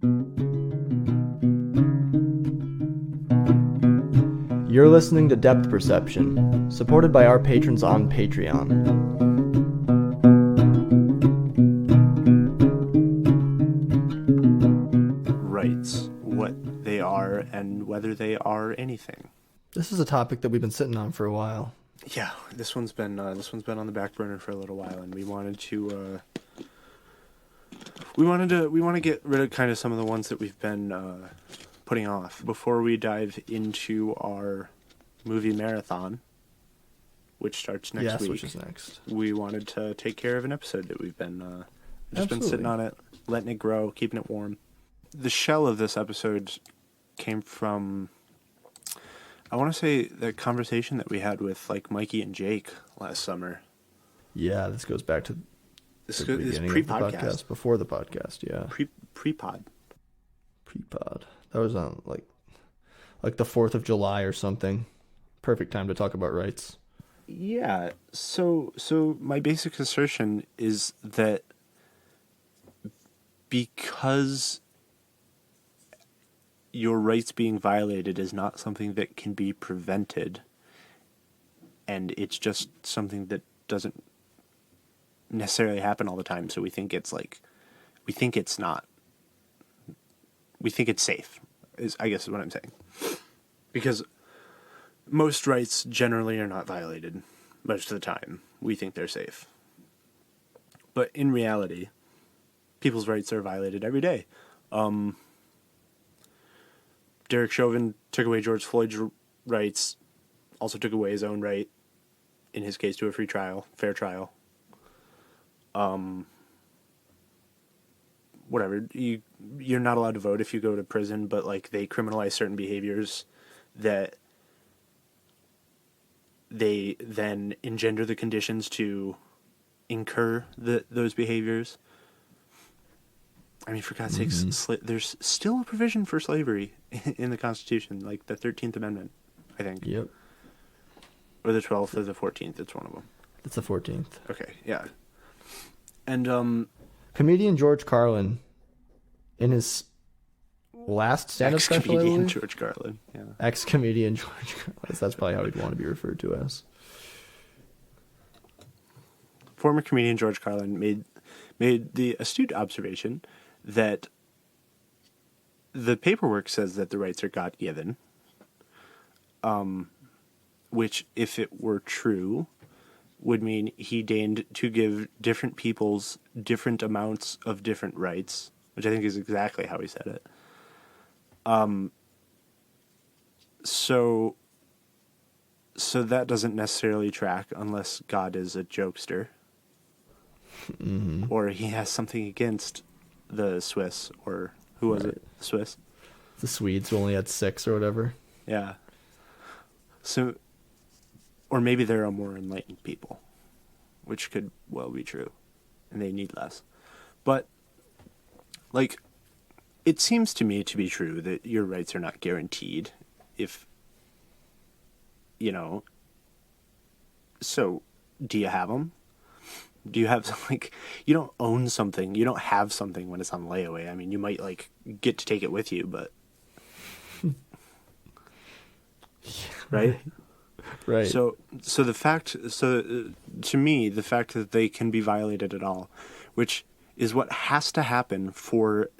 You're listening to Depth Perception, supported by our patrons on Patreon. Rights, what they are, and whether they are anything. This is a topic that we've been sitting on for a while. Yeah, this one's been on the back burner for a little while, and we want to get rid of kind of some of the ones that we've been putting off. Before we dive into our movie marathon, which starts next week, which is next, we wanted to take care of an episode that we've been been sitting on it, letting it grow, keeping it warm. The shell of this episode came from, I want to say, the conversation that we had with like Mikey and Jake last summer. Yeah, this goes back to this beginning pre-podcast. of the podcast, before the podcast. Yeah, pre-pod. That was on like the 4th of July or something. Perfect time to talk about rights. Yeah. So my basic assertion is that because your rights being violated is not something that can be prevented, and it's just something that doesn't necessarily happen all the time, so we think it's safe, I guess is what I'm saying. Because most rights generally are not violated most of the time. We think they're safe. But in reality, people's rights are violated every day. Derek Chauvin took away George Floyd's rights, also took away his own right, in his case, to a free trial, fair trial. Whatever, you're not allowed to vote if you go to prison, but like they criminalize certain behaviors that they then engender the conditions to incur those behaviors. I mean, for God's sakes, there's still a provision for slavery in the Constitution, like the 13th Amendment, I think. Yep. Or the 12th or the 14th, it's one of them. It's the 14th. Okay, yeah. And, comedian George Carlin, in his last stand-up special, ex-comedian George Carlin, yeah. Ex-comedian George Carlin. That's probably how he'd want to be referred to as. Former comedian George Carlin made the astute observation that the paperwork says that the rights are God-given, which, if it were true, would mean he deigned to give different peoples different amounts of different rights, which I think is exactly how he said it. So that doesn't necessarily track unless God is a jokester. Mm-hmm. Or he has something against the Swiss, or who was it? The Swiss? The Swedes, who only had 6 or whatever. Yeah. So, or maybe they're a more enlightened people, which could well be true, and they need less. But, like, it seems to me to be true that your rights are not guaranteed if, so do you have them? Do you have, like, you don't own something, you don't have something when it's on layaway. I mean, you might, like, get to take it with you, but... Right? Right. So to me, the fact that they can be violated at all, which is what has to happen for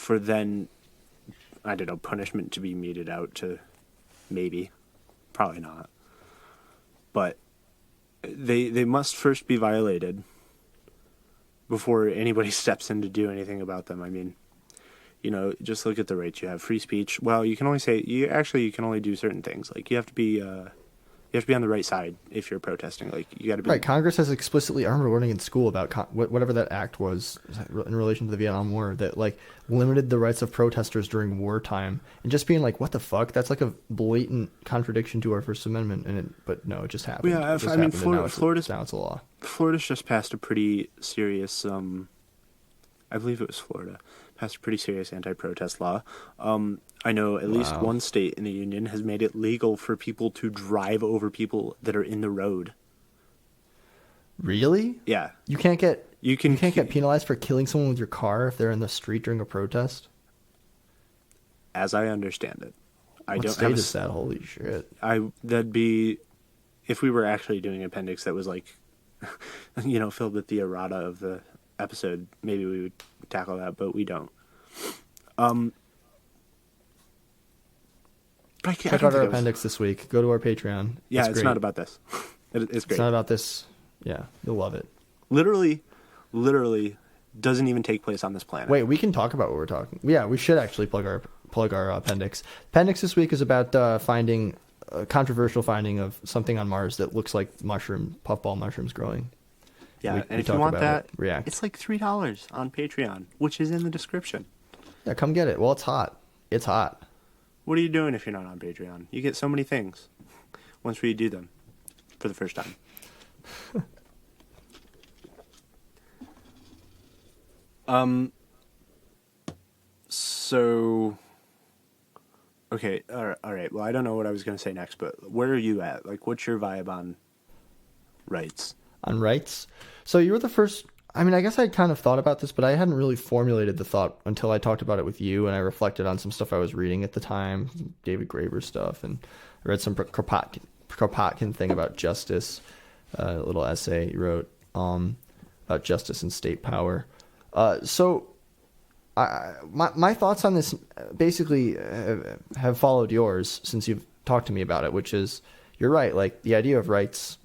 then, I don't know, punishment to be meted out to, maybe, probably not, but they must first be violated before anybody steps in to do anything about them. I mean, just look at the rights you have. Free speech. Well, you can only can only do certain things. Like, you have to be on the right side if you're protesting. Like, you got to be right. Congress has explicitly, I remember learning in school about whatever that act was in relation to the Vietnam War that like limited the rights of protesters during wartime, and just being like, what the fuck? That's like a blatant contradiction to our First Amendment. But no, it just happened. Yeah, I mean, Florida's now it's a law. Florida's just passed a pretty serious. I believe it was Florida. Passed a pretty serious anti-protest law. I know at least one state in the union has made it legal for people to drive over people that are in the road. Really? Yeah. You can't get You can you can't get penalized for killing someone with your car if they're in the street during a protest? as I understand it. I What don't state have is that? Holy shit. that'd be if we were actually doing an appendix that was like filled with the errata of the episode, maybe we would tackle that, but we don't. But I Check don't out our think it was- appendix this week. Go to our Patreon. Yeah, it's great. not about this. It's It's great. not about this. Yeah, you'll love it. Literally doesn't even take place on this planet. Wait, we can talk about what we're talking. Yeah, we should actually plug our appendix. Appendix this week is about finding a controversial finding of something on Mars that looks like puffball mushrooms growing. Yeah, We and if you talk want about that, it, react. it's like $3 on Patreon, which is in the description. Yeah, come get it. Well, it's hot. It's hot. What are you doing if you're not on Patreon? You get so many things once we do them for the first time. So, okay, all right. Well, I don't know what I was going to say next, but where are you at? Like, what's your vibe on rights? On rights. So you were the first. I mean, I guess I kind of thought about this, but I hadn't really formulated the thought until I talked about it with you, and I reflected on some stuff I was reading at the time, David Graeber stuff, and I read some Kropotkin thing about justice, a little essay he wrote about justice and state power. So my thoughts on this basically have followed yours since you've talked to me about it, which is, you're right, like the idea of rights,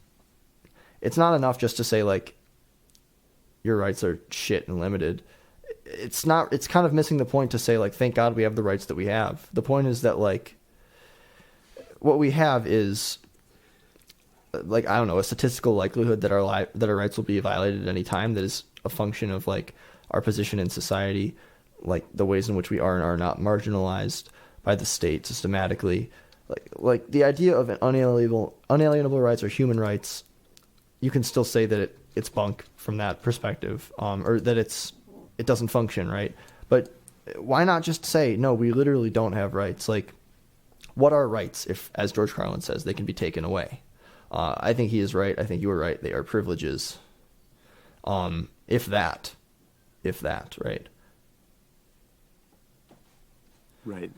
it's not enough just to say like your rights are shit and limited. It's kind of missing the point to say like, thank God we have the rights that we have. The point is that like what we have is like, I don't know, a statistical likelihood that our rights will be violated at any time that is a function of like our position in society, like the ways in which we are and are not marginalized by the state systematically. Like the idea of an unalienable rights or human rights, you can still say that it's bunk from that perspective, or that it doesn't function, right? But why not just say, no, we literally don't have rights? Like, what are rights if, as George Carlin says, they can be taken away? I think he is right. I think you were right. They are privileges. If that, right? Right.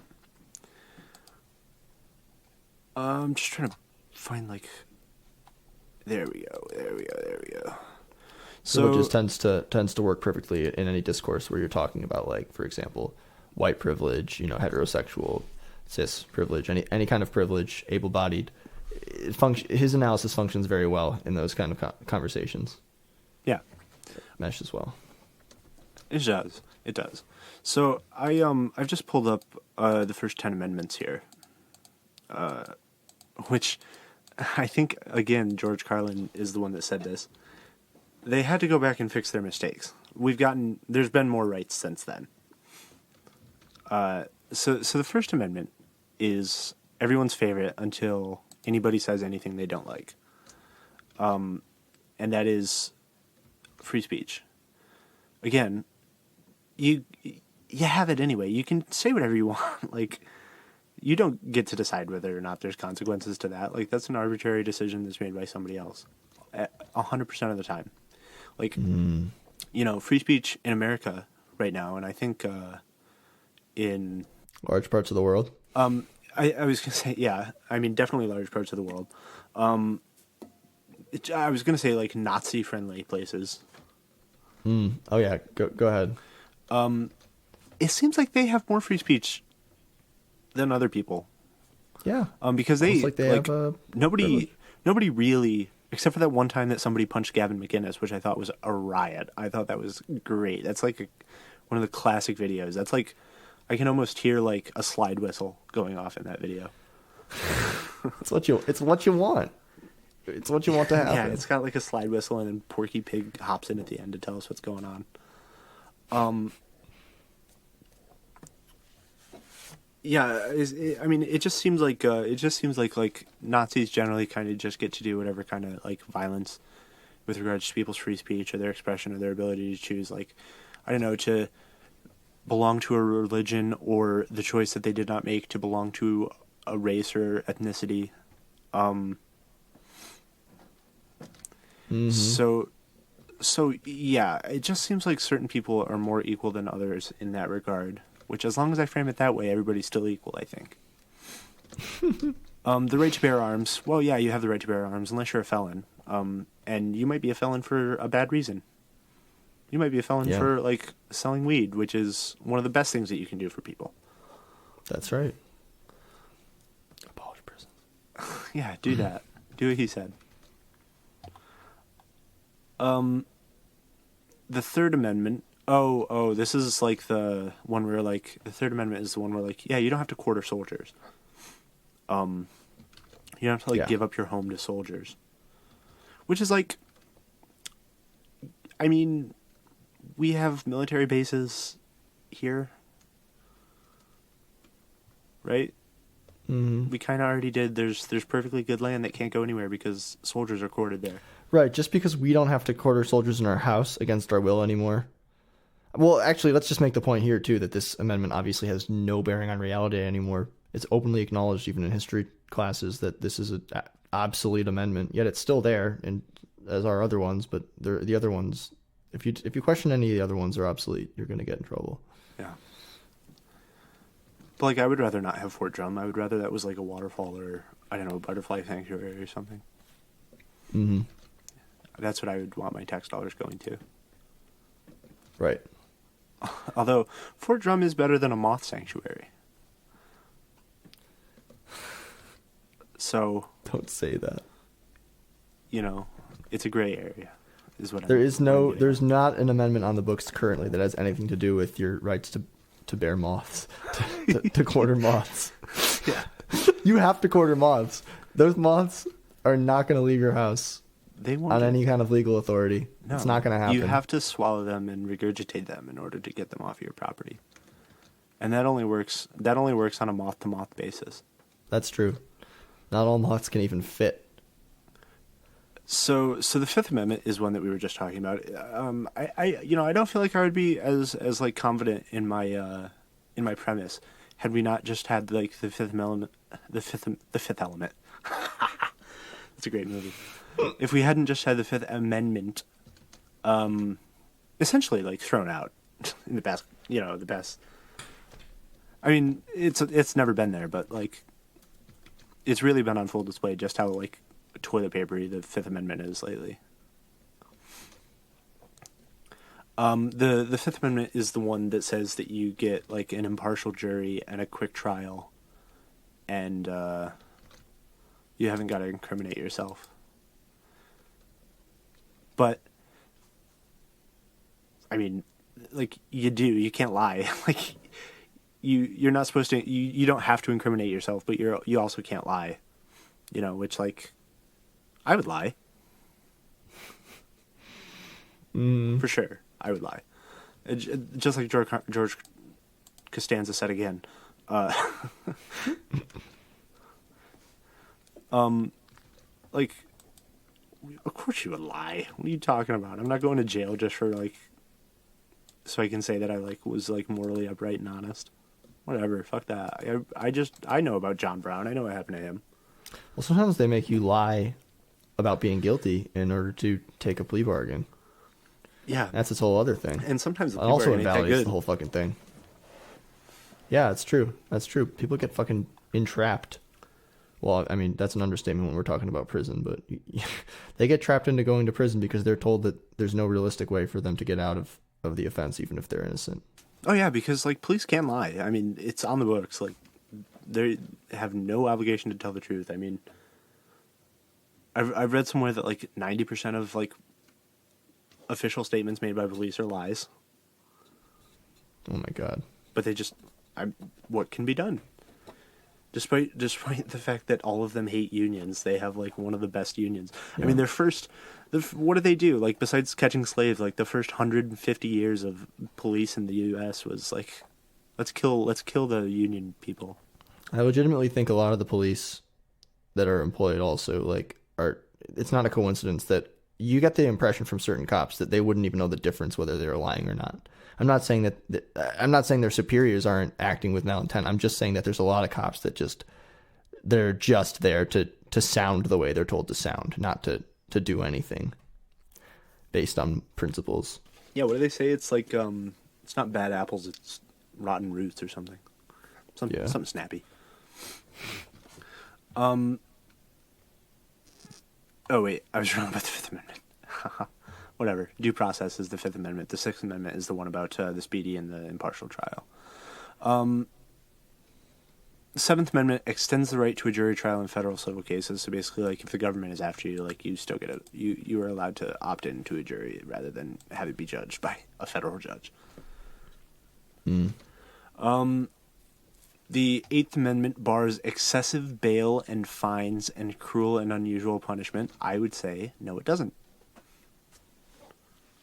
I'm just trying to find like. There we go. So it just tends to work perfectly in any discourse where you're talking about, like, for example, white privilege, heterosexual, cis privilege, any kind of privilege, able-bodied. His analysis functions very well in those kind of conversations. Yeah, mesh as well. It does. So I've just pulled up the first 10 amendments here, which I think, again, George Carlin is the one that said this. They had to go back and fix their mistakes. There's been more rights since then. So the First Amendment is everyone's favorite until anybody says anything they don't like. And that is free speech. Again, you have it anyway. You can say whatever you want. Like, you don't get to decide whether or not there's consequences to that. Like, that's an arbitrary decision that's made by somebody else 100% of the time. Like, free speech in America right now, and I think in large parts of the world. I was going to say, yeah, I mean, definitely large parts of the world. I was going to say, like, Nazi-friendly places. Oh, yeah, go ahead. It seems like they have more free speech than other people. Yeah. Because nobody really, except for that one time that somebody punched Gavin McInnes, which I thought was a riot. I thought that was great. That's like one of the classic videos. That's like, I can almost hear like a slide whistle going off in that video. It's what you want. It's what you want to happen. Yeah, it's got like a slide whistle, and then Porky Pig hops in at the end to tell us what's going on. Yeah, I mean, it just seems like like Nazis generally kind of just get to do whatever kind of like violence with regards to people's free speech or their expression or their ability to choose, like, I don't know, to belong to a religion or the choice that they did not make to belong to a race or ethnicity. Mm-hmm. So yeah, it just seems like certain people are more equal than others in that regard. Which, as long as I frame it that way, everybody's still equal, I think. The right to bear arms. Well, yeah, you have the right to bear arms unless you're a felon. And you might be a felon for a bad reason. You might be a felon Yeah. for, like, selling weed, which is one of the best things that you can do for people. That's right. Abolish prisons. Yeah, do that. Do what he said. The Third Amendment. Oh, this is like the one where, like, the Third Amendment is the one where, like, yeah, you don't have to quarter soldiers. You don't have to, like, Yeah. give up your home to soldiers. Which is, like, I mean, we have military bases here. Right? Mm-hmm. We kind of already did. There's perfectly good land that can't go anywhere because soldiers are quartered there. Right, just because we don't have to quarter soldiers in our house against our will anymore. Well, actually, let's just make the point here, too, that this amendment obviously has no bearing on reality anymore. It's openly acknowledged, even in history classes, that this is an obsolete amendment. Yet it's still there, and as are other ones, but the other ones, if you question any of the other ones are obsolete, you're going to get in trouble. Yeah. But, like, I would rather not have Fort Drum. I would rather that was, like, a waterfall or, I don't know, a butterfly sanctuary or something. Mm-hmm. That's what I would want my tax dollars going to. Right. Although, Fort Drum is better than a moth sanctuary. So, Don't say that. you know, it's a gray area, is what There's getting at. not an amendment on the books currently that has anything to do with your rights to bear moths, to quarter moths. Yeah. You have to quarter moths. Those moths are not going to leave your house They won't on get- any kind of legal authority. No, It's not going to happen. You have to swallow them and regurgitate them in order to get them off your property. And that only works on a moth to moth basis. That's true. Not all moths can even fit. So the Fifth Amendment is one that we were just talking about. I don't feel like I would be as like confident in my premise had we not just had like the Fifth Element. It's a great movie. If we hadn't just had the Fifth Amendment, essentially like thrown out in the best, the best. I mean, it's never been there, but like, it's really been on full display just how like toilet papery the Fifth Amendment is lately. The Fifth Amendment is the one that says that you get like an impartial jury and a quick trial, and you haven't got to incriminate yourself. But I mean, like you do, you can't lie. Like you're not supposed to. You don't have to incriminate yourself, but you also can't lie. Which like I would lie. For sure, I would lie. Just like George Costanza said again. Like, of course you would lie. What are you talking about? I'm not going to jail just for like, so I can say that I like was like morally upright and honest. Whatever, fuck that. I know about John Brown. I know what happened to him. Well, sometimes they make you lie about being guilty in order to take a plea bargain. Yeah, That's its whole other thing. and sometimes It the also people ain't that invalidates good. the whole fucking thing. Yeah, it's true. That's true. People get fucking entrapped. Well, I mean, that's an understatement when we're talking about prison, but they get trapped into going to prison because they're told that there's no realistic way for them to get out of the offense, even if they're innocent. Oh yeah, because like police can't lie. I mean, it's on the books. Like they have no obligation to tell the truth. I mean, I've read somewhere that like 90% of like official statements made by police are lies. Oh my god. But they just, what can be done? Despite the fact that all of them hate unions, they have like one of the best unions. Yeah. I mean, what do they do? Like besides catching slaves, like the first 150 years of police in the U.S. was like, let's kill the union people. I legitimately think a lot of the police that are employed also it's not a coincidence that you get the impression from certain cops that they wouldn't even know the difference whether they're lying or not. I'm not saying I'm not saying their superiors aren't acting with malintent. I'm just saying that there's a lot of cops that they're just there to sound the way they're told to sound, not to do anything. based on principles. Yeah, what do they say? It's like it's not bad apples, it's rotten roots or something. Something snappy. Oh wait, I was wrong about the Fifth Amendment. Whatever. Due process is the Fifth Amendment. The Sixth Amendment is the one about the speedy and the impartial trial. The Seventh Amendment extends the right to a jury trial in federal civil cases. So basically, like, if the government is after you, like, you still get it. You are allowed to opt into a jury rather than have it be judged by a federal judge. The Eighth Amendment bars excessive bail and fines and cruel and unusual punishment. I would say no, it doesn't.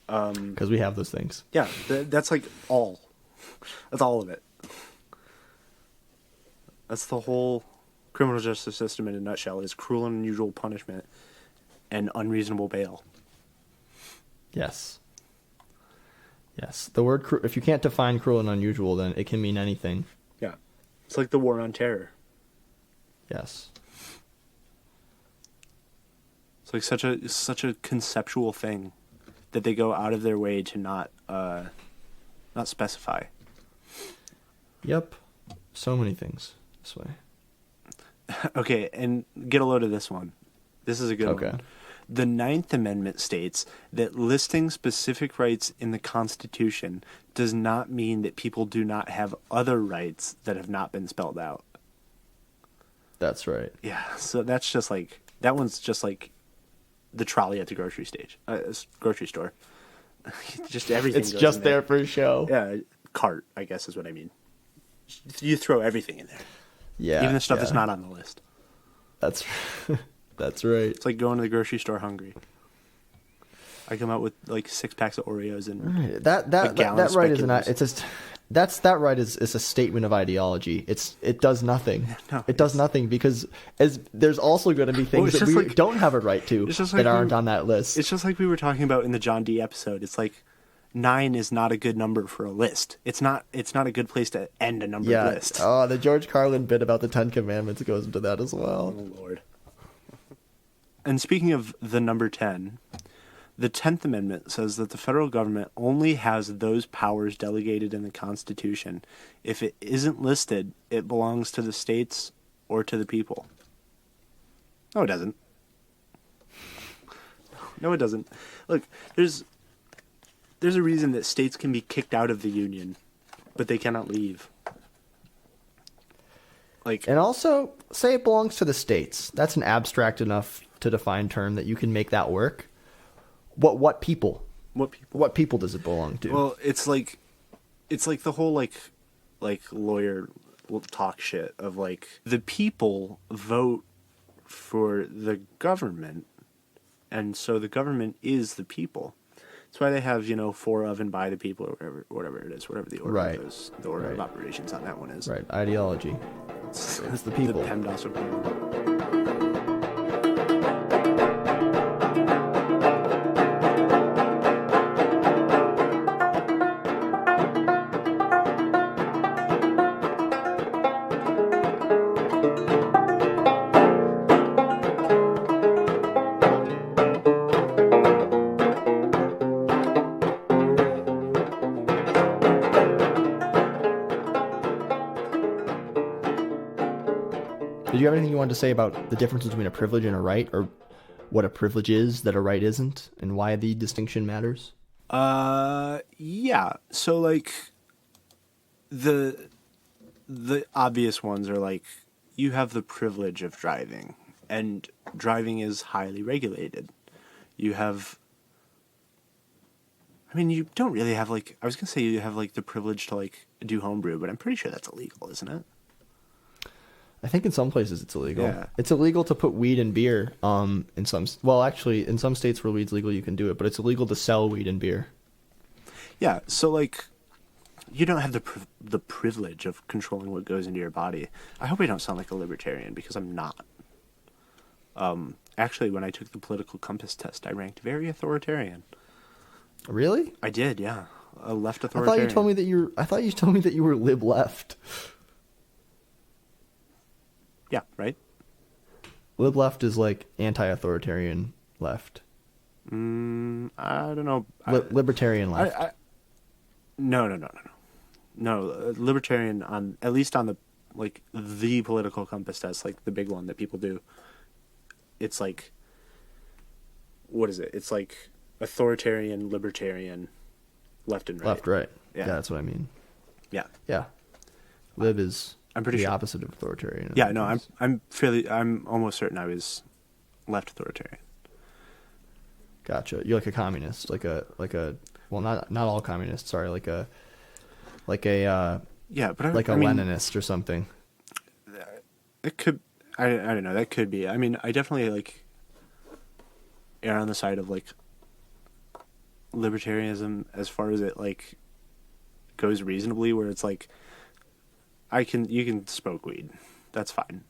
Because we have those things. Yeah, that's like all. That's all of it. That's the whole criminal justice system in a nutshell, is cruel and unusual punishment and unreasonable bail. Yes. Yes. The word, if you can't define cruel and unusual, then it can mean anything. Yeah. It's like the war on terror. Yes. It's like such a conceptual thing that they go out of their way to not specify. Yep. So many things this way. Okay, and get a load of this one. This is a good one. The Ninth Amendment states that listing specific rights in the Constitution does not mean that people do not have other rights that have not been spelled out. That's right. Yeah, so that's just like, that one's just like the trolley at the grocery store. Just everything. It's just there for show. Yeah, cart, I guess is what I mean. You throw everything in there. Yeah. Even the stuff that's not on the list. That's that's right. It's like going to the grocery store hungry. I come out with like 6 packs of Oreos and right. That right is not. It's just that right is a statement of ideology. It does nothing. No, it does nothing because there's also going to be things that we don't have a right to that aren't on that list. It's just like we were talking about in the John D episode. It's like 9 is not a good number for a list. It's not a good place to end a numbered list. Oh, the George Carlin bit about the 10 Commandments goes into that as well. Oh Lord. And speaking of the number 10, the 10th Amendment says that the federal government only has those powers delegated in the Constitution. If it isn't listed, it belongs to the states or to the people. No, it doesn't. No, it doesn't. Look, there's a reason that states can be kicked out of the Union, but they cannot leave. And also, say it belongs to the states. That's an abstract enough to define term that you can make that work. What people? What people does it belong to? Well, it's like the whole like lawyer talk shit of like the people vote for the government, and so the government is the people. That's why they have, for, of, and by the people, or whatever it is, whatever the order is, the order of operations on that one is. Right, ideology. It's the people. The PEMDAS report. Did you have anything you wanted to say about the difference between a privilege and a right, or what a privilege is that a right isn't, and why the distinction matters? Yeah. So like the obvious ones are like you have the privilege of driving, and driving is highly regulated. You don't really have like, I was going to say you have like the privilege to like do homebrew, but I'm pretty sure that's illegal, isn't it? I think in some places it's illegal. Yeah. It's illegal to put weed in beer. In some states where weed's legal, you can do it, but it's illegal to sell weed and beer. Yeah. So like, you don't have the privilege of controlling what goes into your body. I hope I don't sound like a libertarian, because I'm not. Actually, when I took the political compass test, I ranked very authoritarian. Really? I did. Yeah. A left authoritarian. I thought you told me that you were lib left. Yeah, right? Lib left is like anti-authoritarian left. I don't know. Libertarian left. No, no, no, no, no. No, libertarian on at least on the like the political compass test, like the big one that people do. It's like, what is it? It's like authoritarian, libertarian, left and right. Left, right. Yeah. Yeah, that's what I mean. Yeah. Yeah. Lib is I'm pretty the sure. opposite of authoritarian. Yeah, no, I'm almost certain I was left authoritarian. Gotcha. You're like a communist, like a well, not all communists. Sorry, like a Yeah, but like a I mean, Leninist or something. it could. I don't know. That could be. I mean, I definitely like err on the side of like libertarianism as far as it like goes reasonably, where it's like you can smoke weed, that's fine.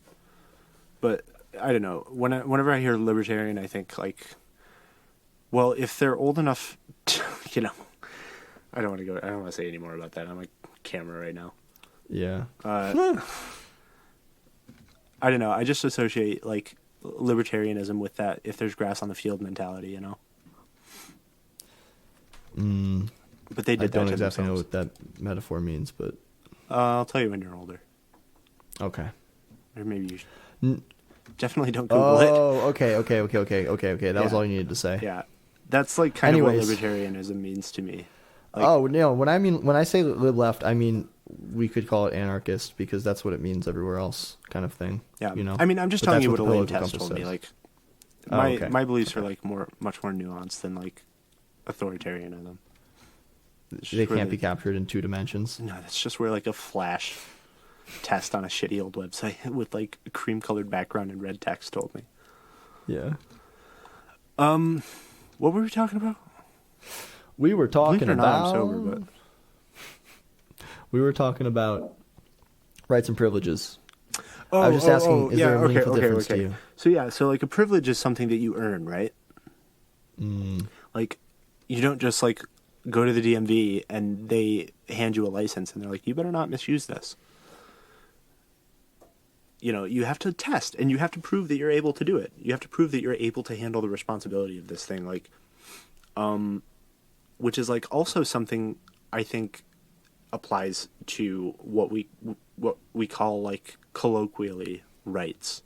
But I don't know. Whenever I hear libertarian, I think like, well, if they're old enough, to, you know, I don't want to go. I don't want to say any more about that. I'm on camera right now. Yeah. I don't know. I just associate like libertarianism with that if there's grass on the field mentality, you know. But they did I that don't to exactly know themselves. what that metaphor means, but I'll tell you when you're older, okay. or maybe you should. Definitely don't Google it. Oh, okay. That was Yeah. all you needed to say. Yeah, that's like kind of what Anyways. libertarianism means to me. Like, Oh no! When I say lib left, I mean we could call it anarchist because that's what it means everywhere else, kind of thing. yeah. You know. I mean, I'm just But telling that's you what the a lame political test compass told me. says. Like, Oh, my okay. my beliefs are like much more nuanced than like authoritarianism. It's just They where can't be captured in 2 dimensions. No, that's just where like a flash test on a shitty old website with like a cream colored background and red text told me. Yeah. What were we talking about? We were Believe talking it or not, about. I'm sober, but We were talking about rights and privileges. I was just asking, is there a meaningful difference to you? So like a privilege is something that you earn, right? Like, you don't just like go to the DMV and they hand you a license and they're like, you better not misuse this. You know, you have to test and you have to prove that you're able to do it. You have to prove that you're able to handle the responsibility of this thing. Like, which is like also something I think applies to what we call like colloquially rights,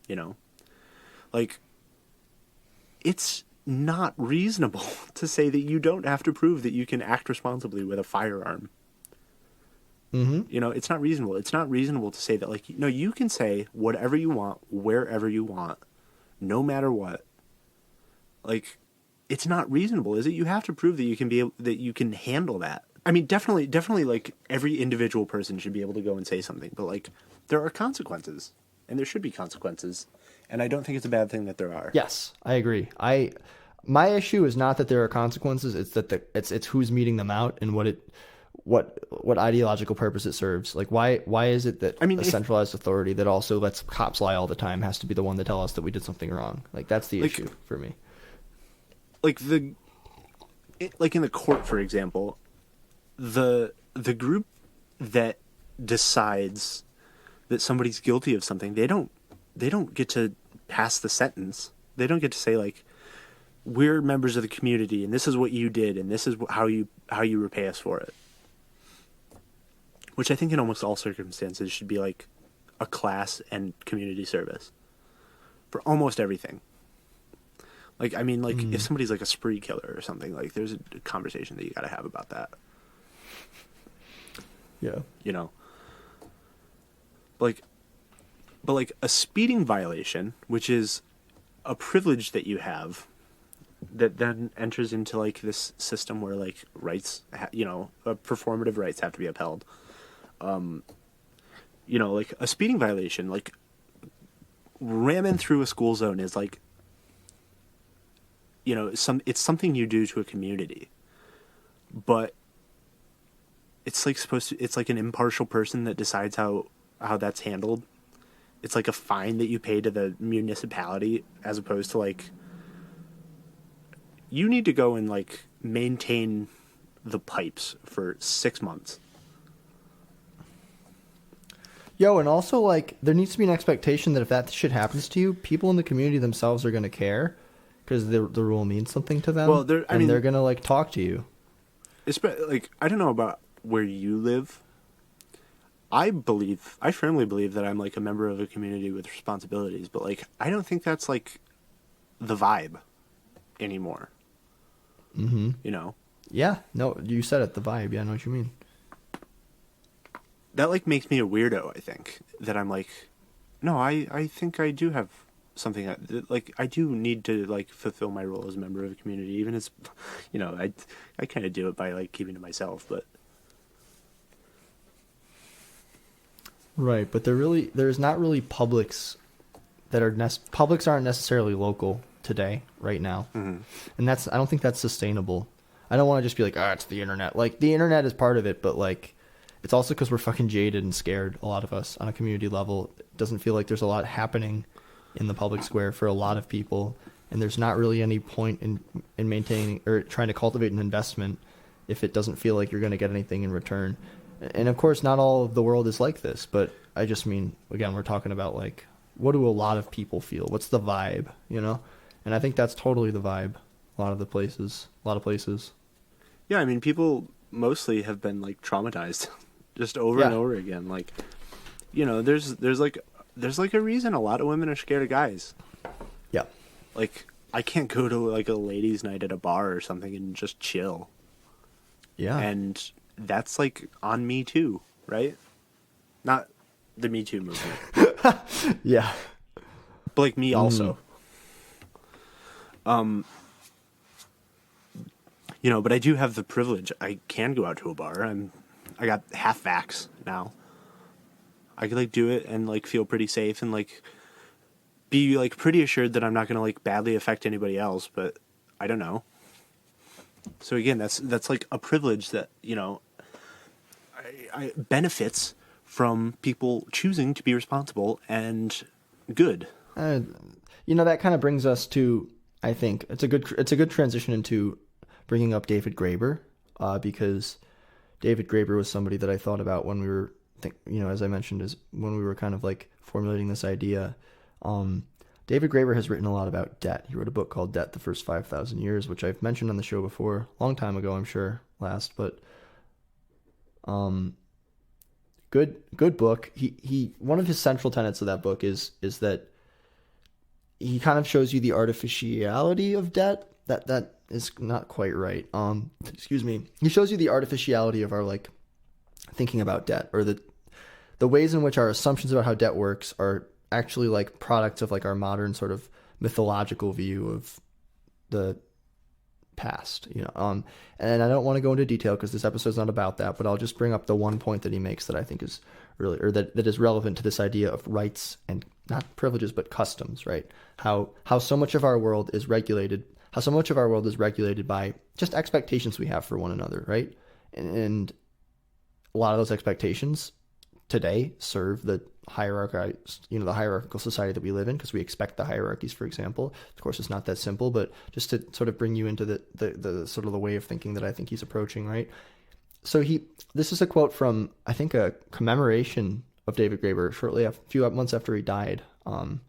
you know, like it's not reasonable to say that you don't have to prove that you can act responsibly with a firearm. You know, it's not reasonable. It's not reasonable to say that, like, no, you can say whatever you want, wherever you want, no matter what. Like, it's not reasonable, is it? You have to prove that you can that you can handle that. I mean, definitely, like, every individual person should be able to go and say something, but, like, there are consequences, and there should be consequences, and I don't think it's a bad thing that there are. Yes, I agree. My issue is not that there are consequences; it's that it's who's meeting them out and what ideological purpose it serves. Like, why is it that a centralized authority that also lets cops lie all the time has to be the one to tell us that we did something wrong? Like, that's the issue for me. Like in the court, for example, the group that decides that somebody's guilty of something, they don't get to pass the sentence. They don't get to say, like, we're members of the community and this is what you did and this is how you repay us for it. Which I think in almost all circumstances should be like a class and community service for almost everything. Like, I mean, like, if somebody's like a spree killer or something, like, there's a conversation that you got to have about that. Yeah. You know? But like a speeding violation, which is a privilege that you have, that then enters into like this system where like rights, performative rights have to be upheld. You know, like a speeding violation, like ramming through a school zone is like, you know, it's something you do to a community, but it's like it's like an impartial person that decides how that's handled. It's like a fine that you pay to the municipality as opposed to like, you need to go and like maintain the pipes for 6 months. Yo, and also, like, there needs to be an expectation that if that shit happens to you, people in the community themselves are going to care. because the rule means something to them. Well, they're gonna like talk to you. Like, I don't know about where you live. I firmly believe that I'm like a member of a community with responsibilities, but like I don't think that's like the vibe anymore. Mm-hmm. You know? Yeah. No, you said it. The vibe. Yeah, I know what you mean. That like makes me a weirdo. I think that I'm like, no, I think I do have something like I do need to like fulfill my role as a member of a community, even as, you know, I kind of do it by like keeping to myself, but. Right, but there's not really publics that are publics aren't necessarily local today, right now, Mm-hmm. and I don't think that's sustainable. I don't want to just be like, it's the internet. Like the internet is part of it, but like, it's also because we're fucking jaded and scared. A lot of us on a community level, it doesn't feel like there's a lot happening in the public square for a lot of people, and there's not really any point in maintaining or trying to cultivate an investment if it doesn't feel like you're going to get anything in return. And of course, not all of the world is like this, but I just mean, again, we're talking about like, what do a lot of people feel? What's the vibe, you know? And I think that's totally the vibe. A lot of places. Yeah, I mean, people mostly have been like traumatized, just over and over again. Like, you know, there's like a reason a lot of women are scared of guys. Yeah. Like, I can't go to like a ladies' night at a bar or something and just chill. Yeah. And that's like on Me Too, right? Not the Me Too movement. Yeah. But like me also. You know, but I do have the privilege. I can go out to a bar. I got half vax now. I could like do it and like feel pretty safe and like be like pretty assured that I'm not going to like badly affect anybody else, but I don't know. So again, that's like a privilege that, you know, I benefits from people choosing to be responsible and good. You know, that kind of brings us to, I think it's a good transition into bringing up David Graeber, because David Graeber was somebody that I thought about when we were, as I mentioned, is when we were kind of like formulating this idea. David Graeber has written a lot about debt. He wrote a book called Debt: The First 5,000 Years, which I've mentioned on the show before, a long time ago, I'm sure, but good book. He one of his central tenets of that book is that he kind of shows you the artificiality of debt. That is not quite right. Excuse me. He shows you the artificiality of our like thinking about debt, or the ways in which our assumptions about how debt works are actually like products of like our modern sort of mythological view of the past, you know. And I don't want to go into detail because this episode's not about that, but I'll just bring up the one point that he makes that I think is really, or that is relevant to this idea of rights and not privileges, but customs, right? How so much of our world is regulated, by just expectations we have for one another, right? And a lot of those expectations today serve the hierarchical society that we live in, because we expect the hierarchies, for example. Of course, it's not that simple, but just to sort of bring you into the sort of the way of thinking that I think he's approaching, right? So this is a quote from, I think, a commemoration of David Graeber shortly a few months after he died. I'll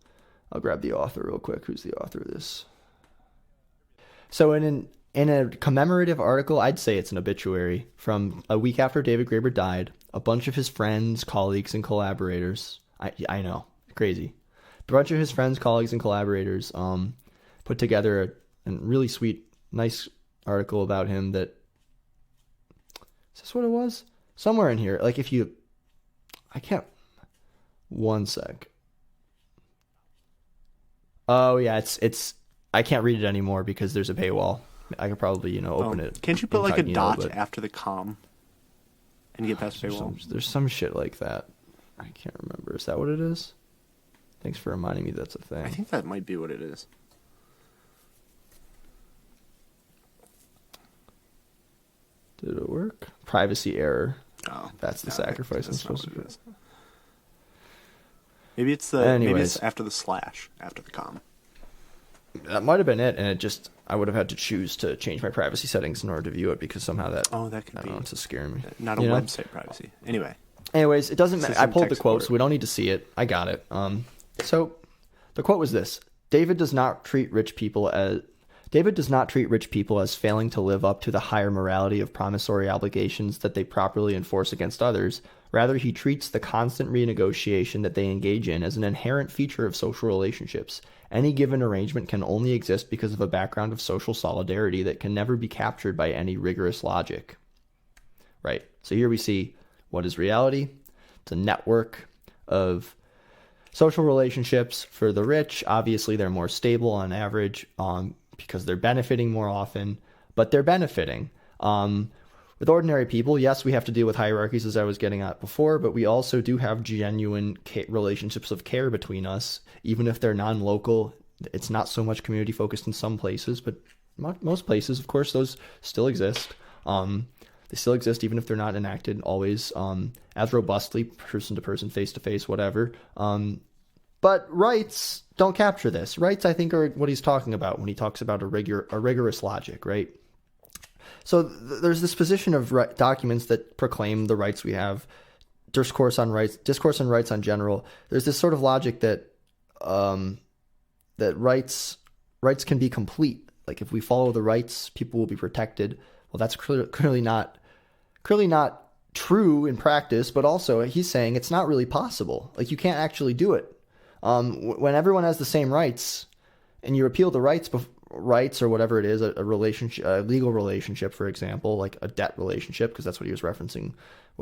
grab the author real quick. Who's the author of this? So in a commemorative article, I'd say it's an obituary, from a week after David Graeber died, a bunch of his friends, colleagues, and collaborators, I know, crazy, a bunch of his friends, colleagues, and collaborators put together a really sweet, nice article about him that, is this what it was? Somewhere in here, like one sec. Oh yeah, it's I can't read it anymore because there's a paywall. I could probably, open it. Can't you put like a dot after the com and get past paywall? There's some shit like that. I can't remember. Is that what it is? Thanks for reminding me that's a thing. I think that might be what it is. Did it work? Privacy error. Oh, that's the sacrifice I'm supposed to do. Maybe it's after the slash, after the com. That might have been it, and I would have had to choose to change my privacy settings in order to view it, because somehow that could be. It's scaring me. Not a website privacy. Anyways, it doesn't matter. I pulled the quote, so we don't need to see it. I got it. So the quote was this: David does not treat rich people as failing to live up to the higher morality of promissory obligations that they properly enforce against others. Rather, he treats the constant renegotiation that they engage in as an inherent feature of social relationships. Any given arrangement can only exist because of a background of social solidarity that can never be captured by any rigorous logic. Right. So here we see what is reality. It's a network of social relationships. For the rich, obviously they're more stable on average because they're benefiting more often, but they're benefiting. With ordinary people, yes, we have to deal with hierarchies, as I was getting at before, but we also do have genuine relationships of care between us, even if they're non-local. It's not so much community focused in some places, but most places, of course, those still exist. They still exist even if they're not enacted always as robustly, person to person, face to face, whatever. But rights don't capture this. Rights, I think, are what he's talking about when he talks about a rigorous logic, right? So there's this position of documents that proclaim the rights we have, discourse on rights on general. There's this sort of logic that that rights can be complete. Like if we follow the rights, people will be protected. Well, that's clearly not true in practice, but also he's saying it's not really possible. Like you can't actually do it. When everyone has the same rights and you repeal the rights or whatever it is, a relationship, a legal relationship, for example, like a debt relationship, because that's what he was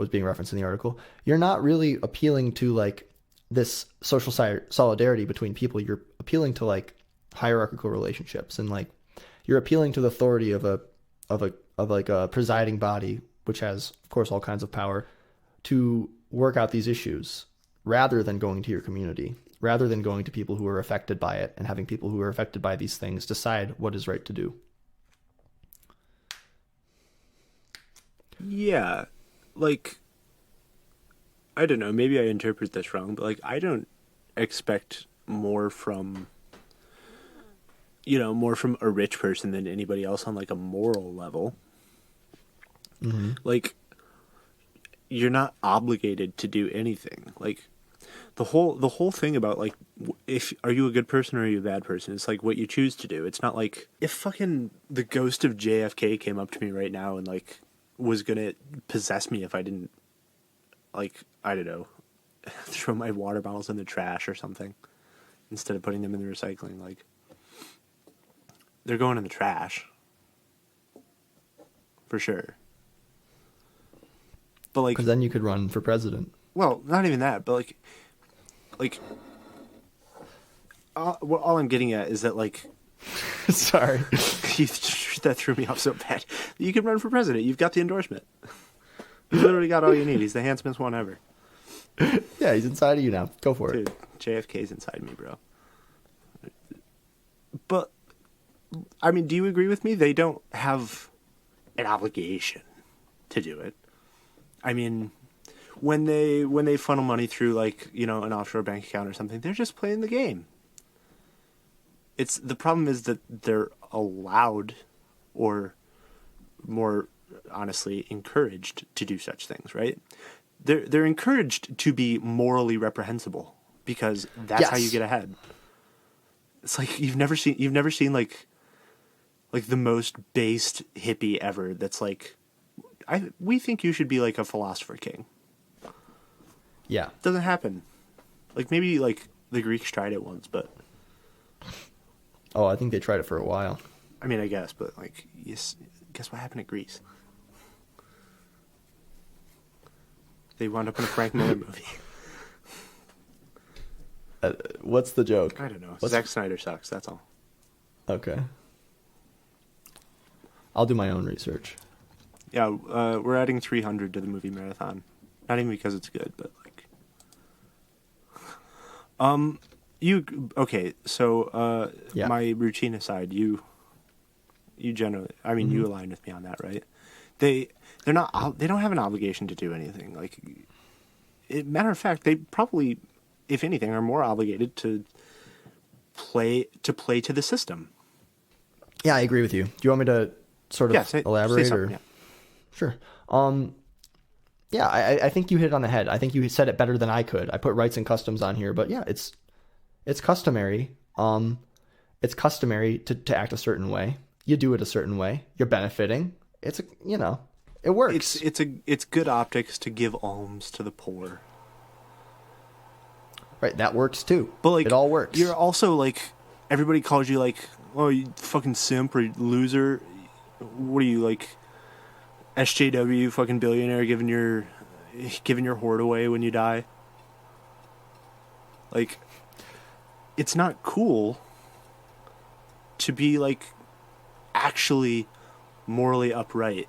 being referenced in the article, you're not really appealing to like this social solidarity between people. You're appealing to like hierarchical relationships, and like you're appealing to the authority of a presiding body, which has, of course, all kinds of power to work out these issues, rather than going to your community, rather than going to people who are affected by it and having people who are affected by these things decide what is right to do. Yeah, like, I don't know, maybe I interpret this wrong, but like, I don't expect more from a rich person than anybody else on like a moral level. Mm-hmm. Like, you're not obligated to do anything. Like, the whole thing about like, are you a good person or are you a bad person? It's like what you choose to do. It's not like if fucking the ghost of JFK came up to me right now and like was gonna possess me if I didn't, like, I don't know, throw my water bottles in the trash or something instead of putting them in the recycling. Like, they're going in the trash for sure. But like, because then you could run for president. Well, not even that, but like, all I'm getting at is that like, sorry, that threw me off so bad. You can run for president. You've got the endorsement. You literally got all you need. He's the handsomest one ever. Yeah, he's inside of you now. Go for Dude, it. JFK's inside me, bro. But I mean, do you agree with me? They don't have an obligation to do it. I mean, when they funnel money through like, you know, an offshore bank account or something, they're just playing the game. The problem is that they're allowed, or more honestly, encouraged to do such things, right? They're encouraged to be morally reprehensible because that's how you get ahead. It's like you've never seen like the most based hippie ever that's like, we think you should be like a philosopher king. Yeah. Doesn't happen. Like maybe like the Greeks tried it once, but oh, I think they tried it for a while. I mean, I guess, but like, yes, guess what happened to Greece? They wound up in a Frank Miller movie. What's the joke? I don't know. Zack Snyder sucks, that's all. Okay. I'll do my own research. Yeah, we're adding 300 to the movie marathon. Not even because it's good, but like... Okay, so, yeah. My routine aside, you generally... I mean, you align with me on that, right? They don't have an obligation to do anything. Like, matter of fact, they probably, if anything, are more obligated to play to the system. Yeah, I agree with you. Do you want me to sort of elaborate? Or? Yeah. Sure. Yeah, I think you hit it on the head. I think you said it better than I could. I put rights and customs on here, but yeah, it's customary it's customary to act a certain way. You do it a certain way. You're benefiting. It's a, you know, it works. It's good optics to give alms to the poor. Right, that works too. But like, it all works. You're also like, everybody calls you like, oh, you fucking simp or loser. What are you, like, SJW fucking billionaire giving your hoard away when you die? Like, it's not cool to be like actually morally upright.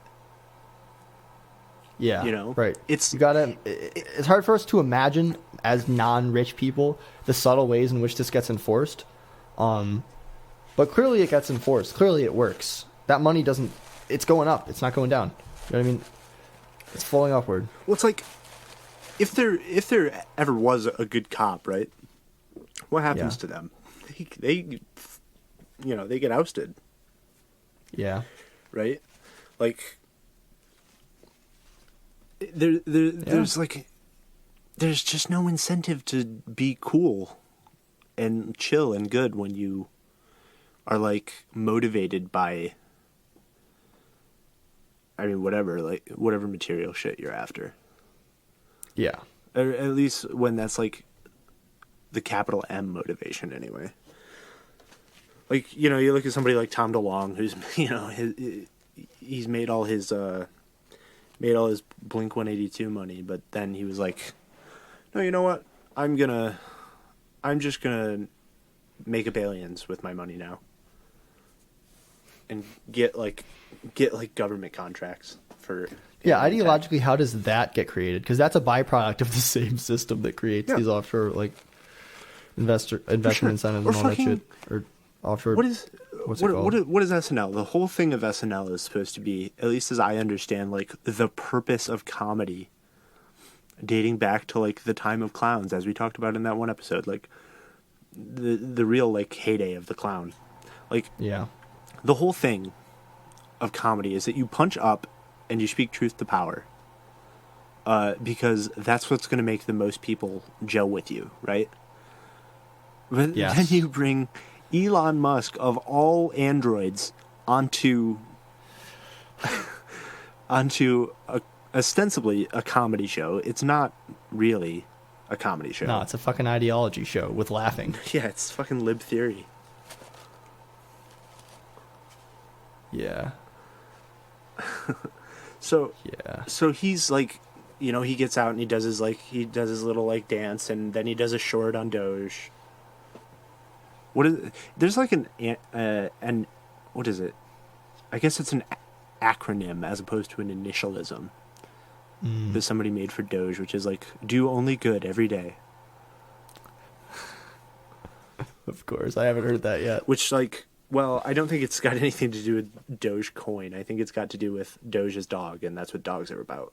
Yeah, you know, right. It's hard for us to imagine as non-rich people the subtle ways in which this gets enforced. But clearly it gets enforced. Clearly it works. That money doesn't. It's going up. It's not going down. You know what I mean? It's flowing upward. Well, it's like if there ever was a good cop, right? What happens to them? They they get ousted. Yeah. Right? Like there's like there's just no incentive to be cool and chill and good when you are like motivated by, I mean, whatever material shit you're after. Yeah. Or at least when that's like the capital M motivation anyway. Like, you know, you look at somebody like Tom DeLonge, who's, you know, he's made all his Blink 182 money, but then he was like, no, you know what? I'm just gonna make up aliens with my money now. And get government contracts for. Yeah, ideologically, how does that get created? Because that's a byproduct of the same system that creates these offshore like investment incentives and all that shit. Or offshore. What is SNL? The whole thing of SNL is supposed to be, at least as I understand, like the purpose of comedy, dating back to like the time of clowns, as we talked about in that one episode, like the real like heyday of the clown. Like, yeah. The whole thing of comedy is that you punch up and you speak truth to power. Because that's what's going to make the most people gel with you, right? But then you bring Elon Musk of all androids onto ostensibly a comedy show. It's not really a comedy show. No, it's a fucking ideology show with laughing. Yeah, it's fucking lib theory. Yeah. So he's like, you know, he gets out and he does his little like dance, and then he does a short on Doge. There's like an what is it? I guess it's an acronym as opposed to an initialism that somebody made for Doge, which is like, do only good every day. Of course, I haven't heard that yet. Which, like, well, I don't think it's got anything to do with Dogecoin. I think it's got to do with Doge's dog, and that's what dogs are about.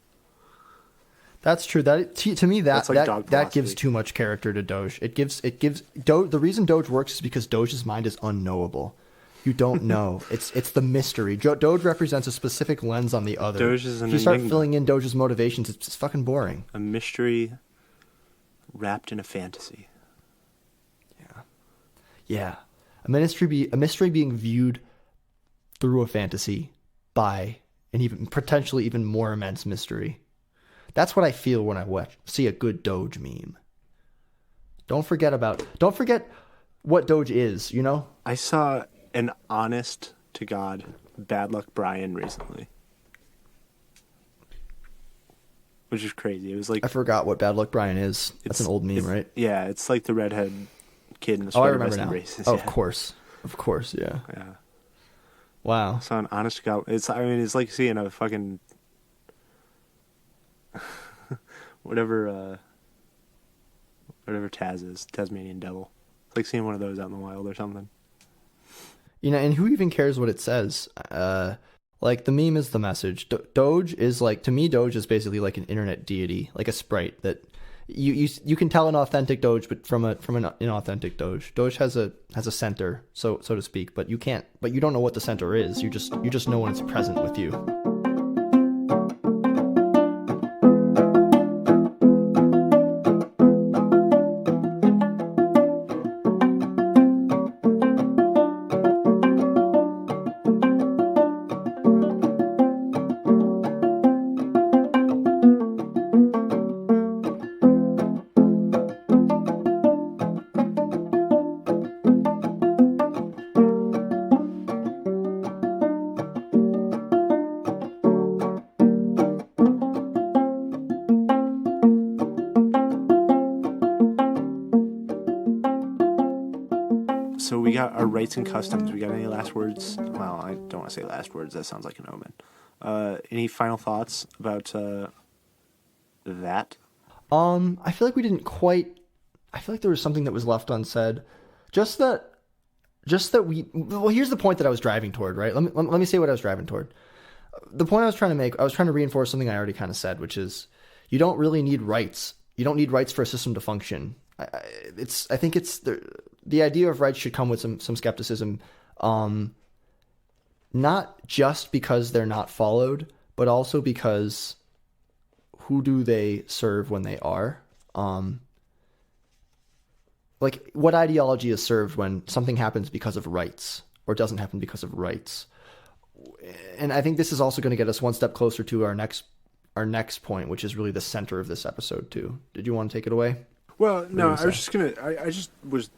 That's true. That to me that gives too much character to Doge. It gives the reason Doge works is because Doge's mind is unknowable. You don't know. It's the mystery. Doge represents a specific lens on the other. Doge is an if you start enigma. filling in Doge's motivations, it's just fucking boring. A mystery wrapped in a fantasy. Yeah. A mystery being viewed through a fantasy by an even potentially even more immense mystery. That's what I feel when I see a good Doge meme. Don't forget what Doge is, you know? I saw an honest to God Bad Luck Brian recently. Which is crazy. It was like, I forgot what Bad Luck Brian is. That's an old meme, right? Yeah, it's like the redhead kid in the I sweater remember vest and now. braces. Oh, yeah. Of course, yeah. Yeah. Wow. So an honest to God, it's like seeing a fucking whatever Taz is, Tasmanian devil. It's like seeing one of those out in the wild or something. You know, and who even cares what it says? Like, the meme is the message. Doge is like, to me, Doge is basically like an internet deity, like a sprite that you can tell an authentic Doge, but from an inauthentic Doge. Doge has a center, so to speak, but you don't know what the center is. You just know when it's present with you. We got our rights and customs. We got any last words? Well, I don't want to say last words. That sounds like an omen. Any final thoughts about that? I feel like we didn't quite. I feel like there was something that was left unsaid. Just that we. Well, here's the point that I was driving toward. Right. Let me say what I was driving toward. The point I was trying to make. I was trying to reinforce something I already kind of said, which is you don't really need rights. You don't need rights for a system to function. I think it's the idea of rights should come with some skepticism, not just because they're not followed, but also because who do they serve when they are? Like what ideology is served when something happens because of rights or doesn't happen because of rights? And I think this is also going to get us one step closer to our next point, which is really the center of this episode too. Did you want to take it away? Well, no, I was just gonna. I just was,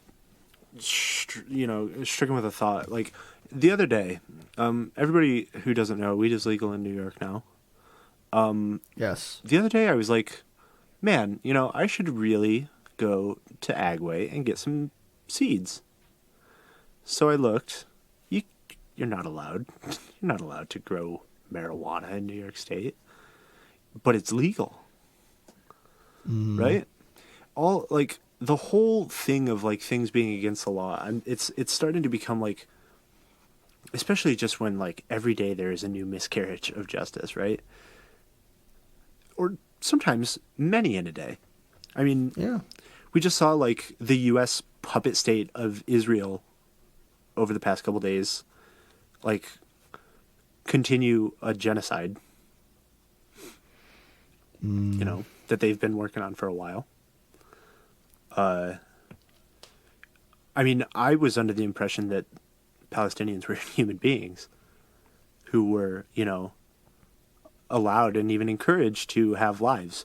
stricken with a thought. Like the other day, everybody who doesn't know, weed is legal in New York now. Yes. The other day, I was like, man, I should really go to Agway and get some seeds. So I looked. You're not allowed. You're not allowed to grow marijuana in New York State, but it's legal, right? All like the whole thing of like things being against the law, and it's starting to become like, especially just when like every day there is a new miscarriage of justice, right? Or sometimes many in a day. I mean, Yeah. we just saw like the U.S. puppet state of Israel over the past couple days, like continue a genocide, that they've been working on for a while. I mean, I was under the impression that Palestinians were human beings who were, allowed and even encouraged to have lives.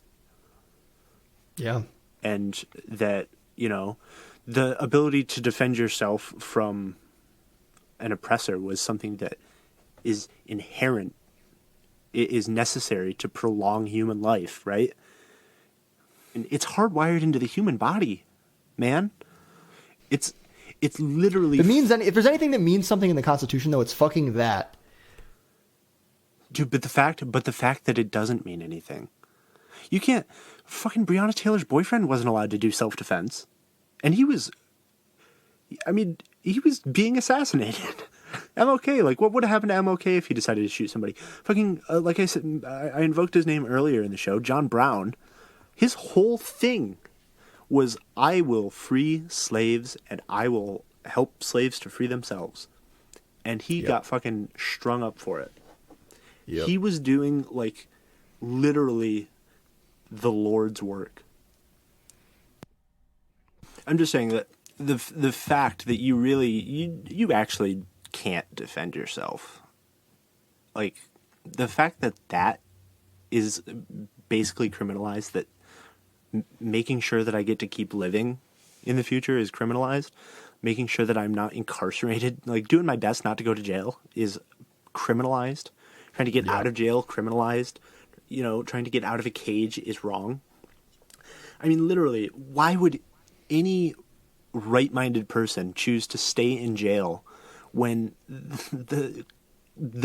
Yeah. And that, the ability to defend yourself from an oppressor was something that is inherent. It is necessary to prolong human life, right? And it's hardwired into the human body, man. It's literally. If there's anything that means something in the Constitution, though, it's fucking that. Dude, but the fact that it doesn't mean anything. You can't. Fucking Breonna Taylor's boyfriend wasn't allowed to do self-defense, and he was being assassinated. MLK, like, what would have happened to MLK if he decided to shoot somebody? Fucking, like I said, I invoked his name earlier in the show, John Brown. His whole thing was, I will free slaves and I will help slaves to free themselves. And he got fucking strung up for it. Yep. He was doing, like, literally the Lord's work. I'm just saying that the fact that you actually can't defend yourself, like the fact that is basically criminalized, that making sure that I get to keep living in the future is criminalized, making sure that I'm not incarcerated, like doing my best not to go to jail is criminalized, trying to get out of jail criminalized, trying to get out of a cage is wrong. I mean, literally, why would any right-minded person choose to stay in jail when the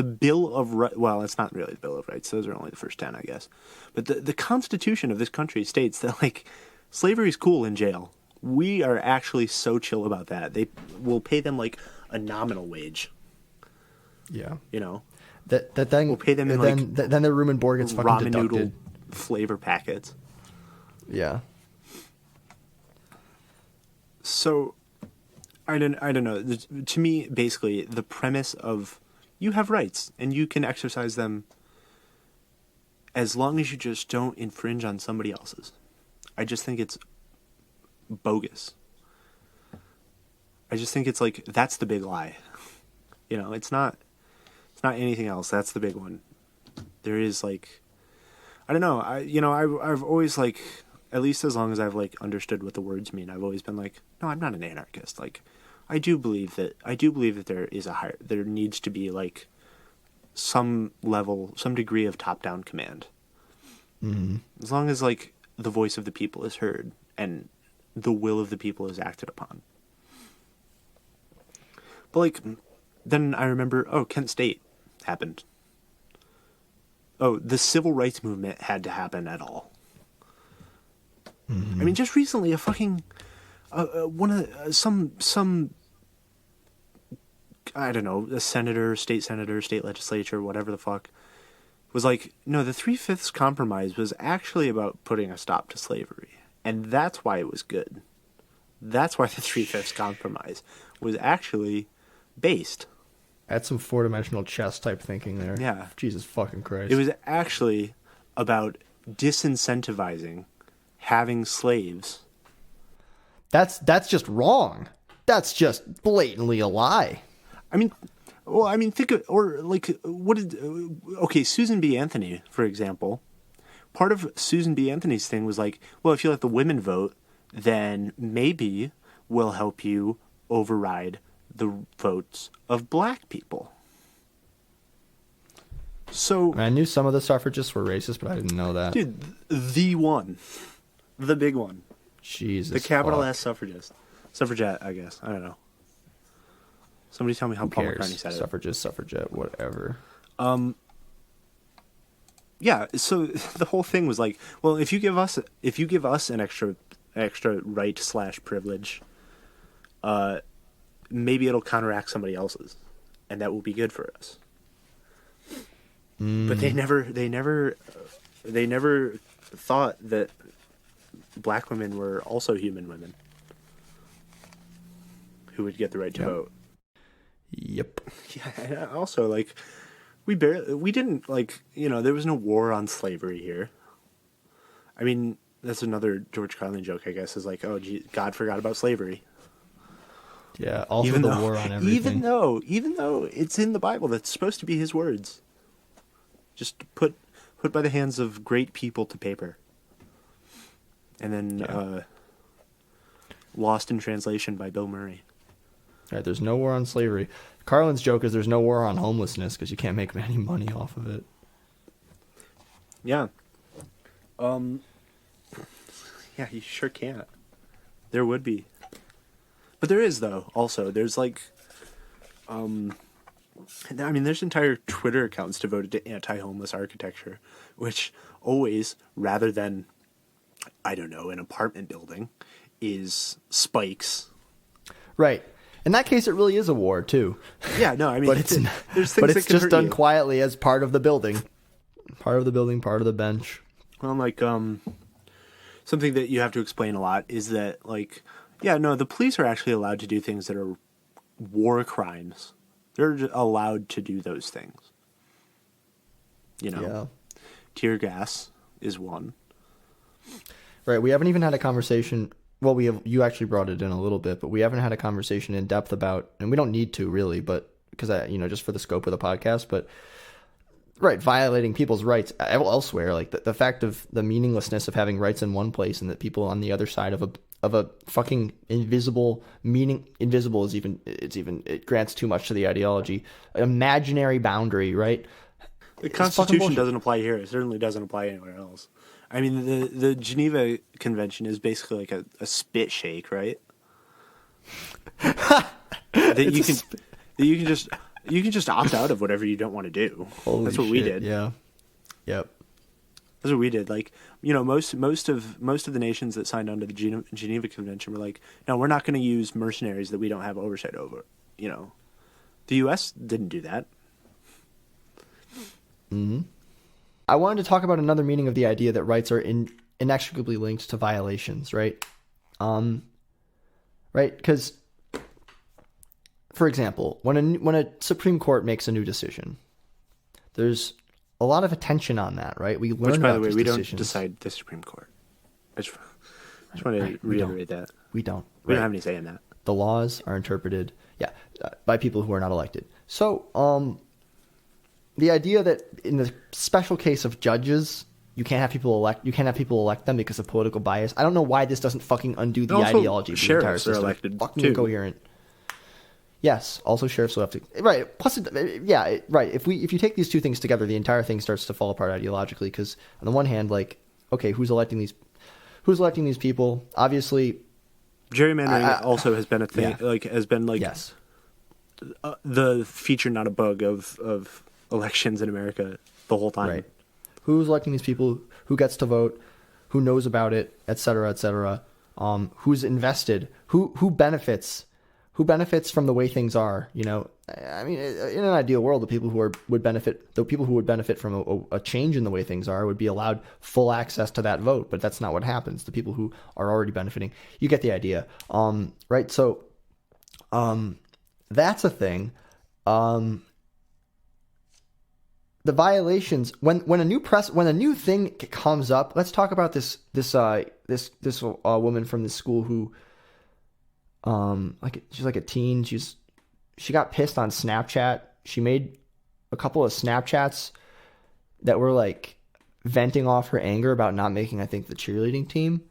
Bill of Rights, well, it's not really the Bill of Rights, those are only the first 10, I guess, but the Constitution of this country states that, like, slavery is cool in jail. We are actually so chill about that. They will pay them, like, a nominal wage. Yeah. That thing, we'll pay them in, then their room and board gets fucking ramen deducted. noodle flavor packets. Yeah. So, I don't know. To me, basically, the premise of you have rights and you can exercise them as long as you just don't infringe on somebody else's. I just think it's bogus. I just think it's like, that's the big lie. It's not anything else. That's the big one. There is, like, I don't know. I've always, like, at least as long as I've, like, understood what the words mean, I've always been like, no, I'm not an anarchist. Like, I do believe that there needs to be, like, some degree of top-down command. Mm-hmm. As long as, like, the voice of the people is heard and the will of the people is acted upon. But like, then I remember, oh, Kent State happened. Oh, the civil rights movement had to happen at all. I mean, just recently, a fucking some I don't know, a senator, state legislature, whatever the fuck, was like, no, the 3/5 compromise was actually about putting a stop to slavery, and that's why it was good. That's why the 3/5 compromise was actually based. That's some four-dimensional chess type thinking there. Yeah. Jesus fucking Christ. It was actually about disincentivizing having slaves. That's just wrong. That's just blatantly a lie. I mean, think of, or like, Susan B. Anthony, for example. Part of Susan B. Anthony's thing was like, well, if you let the women vote, then maybe we'll help you override the votes of black people. So I knew some of the suffragists were racist, but I didn't know that. dude, the big one, Jesus, the capital fuck. S suffragette, I guess. I don't know. Somebody tell me how Paul Who cares? McCartney said it. Suffragette, whatever. Yeah, so the whole thing was like, well, if you give us an extra right / privilege, maybe it'll counteract somebody else's, and that will be good for us. But they never thought that black women were also human women who would get the right to vote. Yep. Yeah, and also, like, we didn't, like, you know, there was no war on slavery here. I mean, that's another George Carlin joke, I guess, is like, oh, gee, God forgot about slavery. Yeah, also the war on everything. Even though it's in the Bible, that's supposed to be his words. Just put by the hands of great people to paper. And then lost in translation by Bill Murray. All right, there's no war on slavery. Carlin's joke is there's no war on homelessness because you can't make any money off of it. Yeah. Yeah, you sure can't. There would be. But there is, though, also. There's, like, I mean, there's entire Twitter accounts devoted to anti-homeless architecture, which always, rather than, I don't know, an apartment building, is spikes. Right. In that case, it really is a war, too. Yeah, no, I mean, But it's there's things but that it's can just hurt done you. quietly as part of the building. Part of the building, part of the bench. Well, like, something that you have to explain a lot is that, like, yeah, no, the police are actually allowed to do things that are war crimes. They're allowed to do those things. You know? Yeah. Tear gas is one. Right. We haven't even had a conversation. Well, you actually brought it in a little bit, but we haven't had a conversation in depth about, and we don't need to really, but because just for the scope of the podcast, but right, violating people's rights elsewhere, like the fact of the meaninglessness of having rights in one place and that people on the other side of a fucking invisible is even it grants too much to the ideology, imaginary boundary, right? The Constitution doesn't apply here. It certainly doesn't apply anywhere else. I mean, the Geneva Convention is basically like a spit shake, right? that you can just opt out of whatever you don't want to do. That's what we did. Yeah. Yep. That's what we did. Like, most of the nations that signed on to the Geneva Convention were like, no, we're not going to use mercenaries that we don't have oversight over. The U.S. didn't do that. Mm-hmm. I wanted to talk about another meaning of the idea that rights are inextricably linked to violations, right? Right? Because, for example, when a Supreme Court makes a new decision, there's a lot of attention on that, right? We learn. Which, by the way, these we decisions. don't decide the Supreme Court. I just want to reiterate that. We don't. We don't have any say in that. The laws are interpreted, by people who are not elected. So, the idea that in the special case of judges, you can't have people elect them because of political bias. I don't know why this doesn't fucking undo the Also, ideology of the entire sheriffs are system. elected Fucking too. incoherent. Yes, also sheriffs will have to. Right. Plus, right. If you take these two things together, the entire thing starts to fall apart ideologically. Because on the one hand, like, okay, who's electing these people? Obviously, gerrymandering also has been a thing. Yeah. Like, has been like yes. the feature, not a bug of elections in America the whole time. Right. Who's electing these people? Who gets to vote? Who knows about it? Et cetera, et cetera. Who's invested? Who benefits? Who benefits from the way things are? You know, I mean, in an ideal world, the people who would benefit from a change in the way things are would be allowed full access to that vote. But that's not what happens. The people who are already benefiting, you get the idea, right? So, that's a thing. The violations when a new thing comes up. Let's talk about this woman from this school who she's like a teen. She got pissed on Snapchat. She made a couple of Snapchats that were like venting off her anger about not making, I think, the cheerleading team,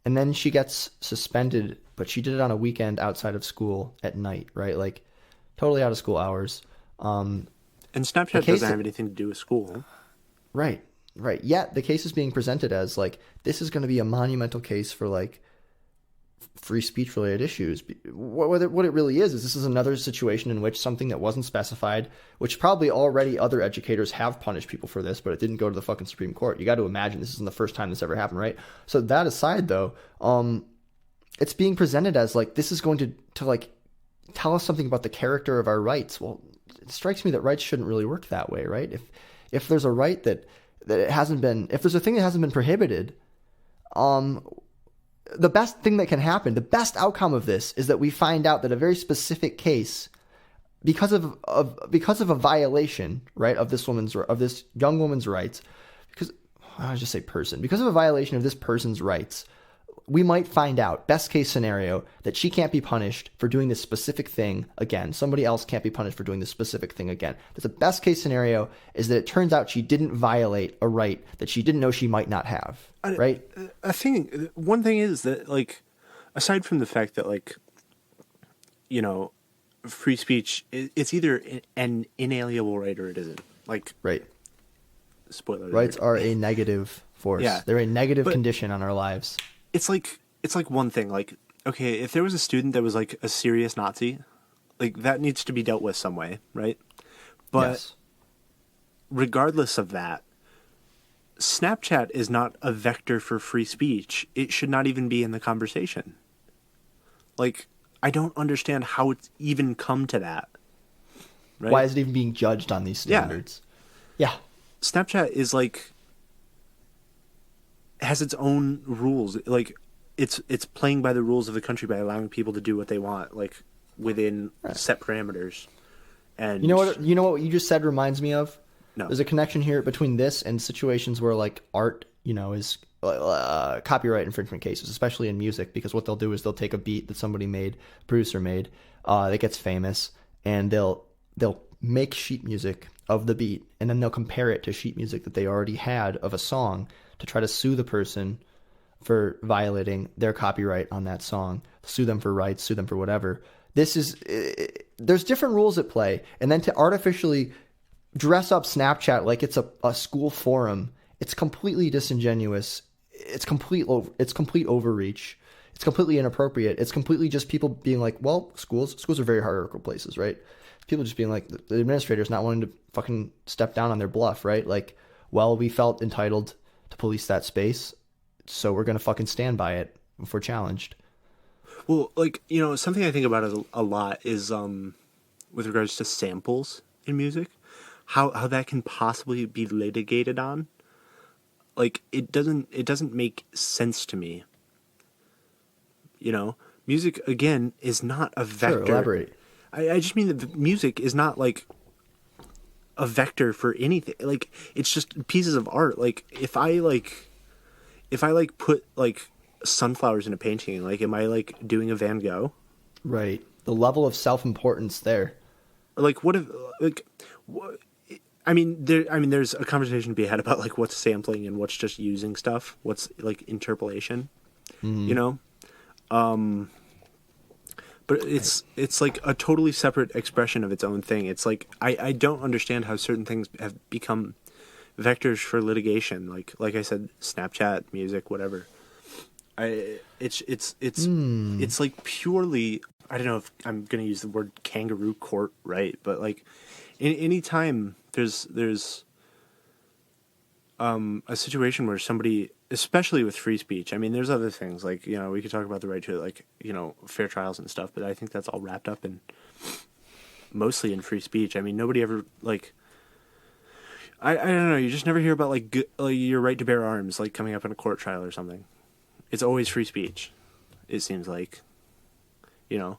and then she gets suspended. But she did it on a weekend outside of school at night, right? Like totally out of school hours. And Snapchat doesn't have anything to do with school. Right. Yet the case is being presented as like, this is going to be a monumental case for like free speech related issues. What it really is this is another situation in which something that wasn't specified, which probably already other educators have punished people for this, but it didn't go to the fucking Supreme Court. You got to imagine this isn't the first time this ever happened, right? So that aside though, it's being presented as like, this is going to like tell us something about the character of our rights. Well, it strikes me that rights shouldn't really work that way, right? If there's a right that it hasn't been, if there's a thing that hasn't been prohibited, the best thing that can happen, the best outcome of this is that we find out that a very specific case, because of a violation, right, of this young woman's rights, because I'll just say person, because of a violation of this person's rights, we might find out, best case scenario, that she can't be punished for doing this specific thing again. Somebody else can't be punished for doing this specific thing again. But the best case scenario is that it turns out she didn't violate a right that she didn't know she might not have, right? One thing is that, like, aside from the fact that, like, you know, free speech, it's either an inalienable right or it isn't. Like, right. Spoiler alert. Rights are a negative force. Yeah. They're a negative condition on our lives. It's like one thing, like, okay, if there was a student that was like a serious Nazi, like that needs to be dealt with some way, right? But yes. Regardless of that, Snapchat is not a vector for free speech. It should not even be in the conversation. Like, I don't understand how it's even come to that. Right? Why is it even being judged on these standards? Yeah. Snapchat is like, has its own rules. Like, it's playing by the rules of the country by allowing people to do what they want, like within set parameters. And you know what you just said reminds me of? No. There's a connection here between this and situations where like art, is copyright infringement cases, especially in music, because what they'll do is they'll take a beat that somebody made, producer made, that gets famous, and they'll make sheet music of the beat, and then they'll compare it to sheet music that they already had of a song to try to sue the person for violating their copyright on that song, sue them for rights, sue them for whatever. There's different rules at play, and then to artificially dress up Snapchat like it's a school forum, it's completely disingenuous. It's complete overreach. It's completely inappropriate. It's completely just people being like, well, schools are very hierarchical places, right? People just being like, the administrators not wanting to fucking step down on their bluff, right? Like, well, we felt entitled to police that space, so we're going to fucking stand by it if we're challenged. Well, like, something I think about a lot is with regards to samples in music, how that can possibly be litigated on. Like, it doesn't make sense to me. Music, again, is not a vector. Sure, elaborate. I just mean that the music is not like a vector for anything. Like, it's just pieces of art. Like, if I put like sunflowers in a painting, like, am I like doing a Van Gogh? Right. The level of self-importance there. Like, what if, like, what, there's a conversation to be had about like what's sampling and what's just using stuff, what's like interpolation, but it's like a totally separate expression of its own thing. It's like I don't understand how certain things have become vectors for litigation. Like I said, Snapchat, music, whatever. It's like purely I don't know if I'm going to use the word kangaroo court right, but like any time there's a situation where somebody, especially with free speech, I mean, there's other things like, you know, we could talk about the right to, like, you know, fair trials and stuff, but I think that's all wrapped up in mostly in free speech. I mean, nobody ever, like, I don't know, you just never hear about like your right to bear arms like coming up in a court trial or something. It's always free speech, it seems like, you know.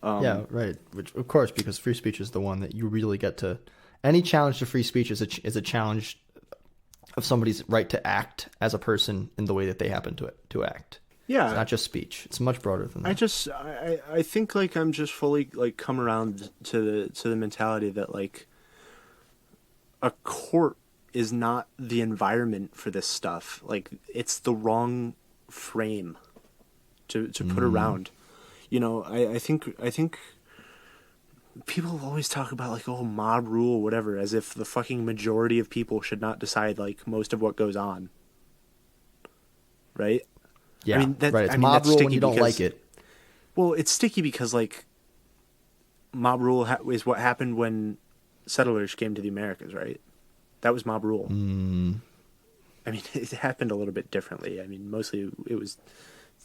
Yeah, right. Which, of course, because free speech is the one that you really get to. Any challenge to free speech is a challenge of somebody's right to act as a person in the way that they happen to act. Yeah, it's not just speech. It's much broader than that. I think like I'm just fully like come around to the mentality that like a court is not the environment for this stuff. Like it's the wrong frame to put around. You know, I think people always talk about like, oh, mob rule, whatever, as if the fucking majority of people should not decide like most of what goes on. Right? Yeah, I mean, right. It's mob rule when you don't like it. Well, it's sticky because like mob rule is what happened when settlers came to the Americas, right? That was mob rule. I mean, it happened a little bit differently. I mean, mostly it was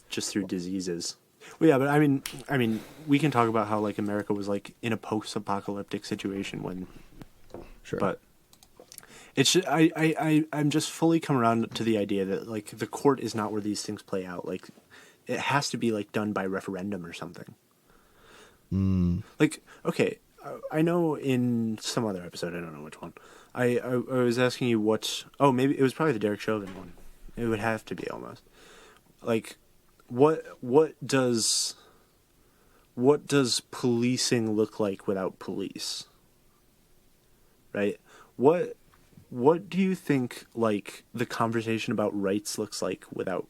just through diseases. Well, yeah, but I mean, we can talk about how like America was like in a post-apocalyptic situation when, sure. But it's I'm just fully come around to the idea that like the court is not where these things play out. Like, it has to be like done by referendum or something. Like, okay, I know in some other episode, I don't know which one, I was asking you what. Oh, maybe it was probably the Derek Chauvin one. It would have to be almost like. What does policing look like without police? Right? What do you think like the conversation about rights looks like without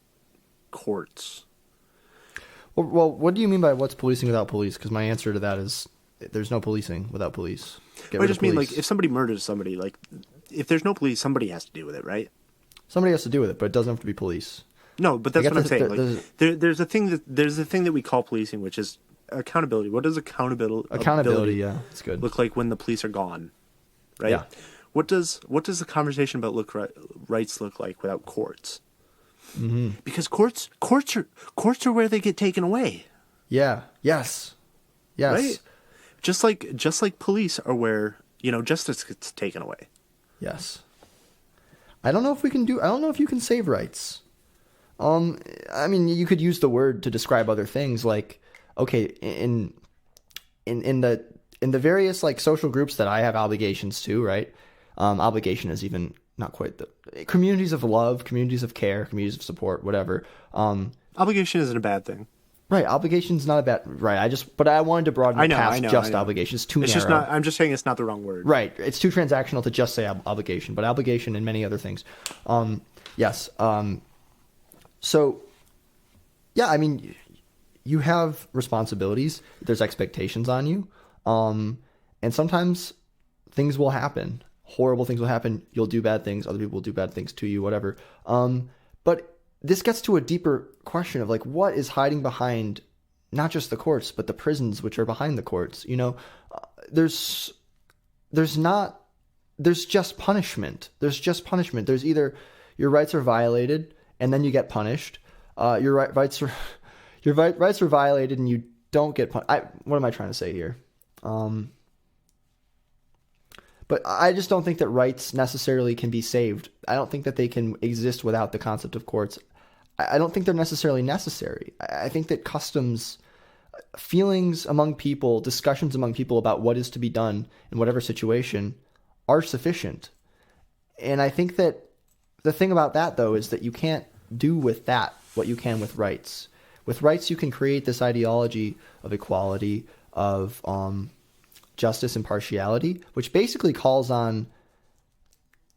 courts? Well, what do you mean by what's policing without police? Because my answer to that is there's no policing without police. I just mean like if somebody murders somebody, like if there's no police, somebody has to deal with it, right? Somebody has to deal with it, but it doesn't have to be police. No, but that's what I'm saying. Like, there's a thing that we call policing, which is accountability. What does accountability? Yeah, it's good. Look like when the police are gone, right? Yeah. What does the conversation about rights look like without courts? Mm-hmm. Because courts are where they get taken away. Yeah. Yes. Right. Just like police are where justice gets taken away. Yes. I don't know if you can save rights. I mean, you could use the word to describe other things, like, okay, in the various like social groups that I have obligations to, right? Obligation is even not quite the communities of love, communities of care, communities of support, whatever. Obligation isn't a bad thing, right? Obligation's not a bad, right? But I wanted to broaden it past just obligation. It's too narrow. Just not. I'm just saying it's not the wrong word, right? It's too transactional to just say obligation, but obligation and many other things. Yes. So, yeah, I mean, you have responsibilities. There's expectations on you. And sometimes things will happen. Horrible things will happen. You'll do bad things. Other people will do bad things to you, whatever. But this gets to a deeper question of, like, what is hiding behind not just the courts, but the prisons which are behind the courts? There's just punishment. There's either your rights are violated and then you get punished. Your rights are violated and you don't get punished. What am I trying to say here? But I just don't think that rights necessarily can be saved. I don't think that they can exist without the concept of courts. I don't think they're necessarily necessary. I think that customs, feelings among people, discussions among people about what is to be done in whatever situation are sufficient. And I think that the thing about that, though, is that you can't do with that what you can with rights. With rights, you can create this ideology of equality, of justice, impartiality, which basically calls on.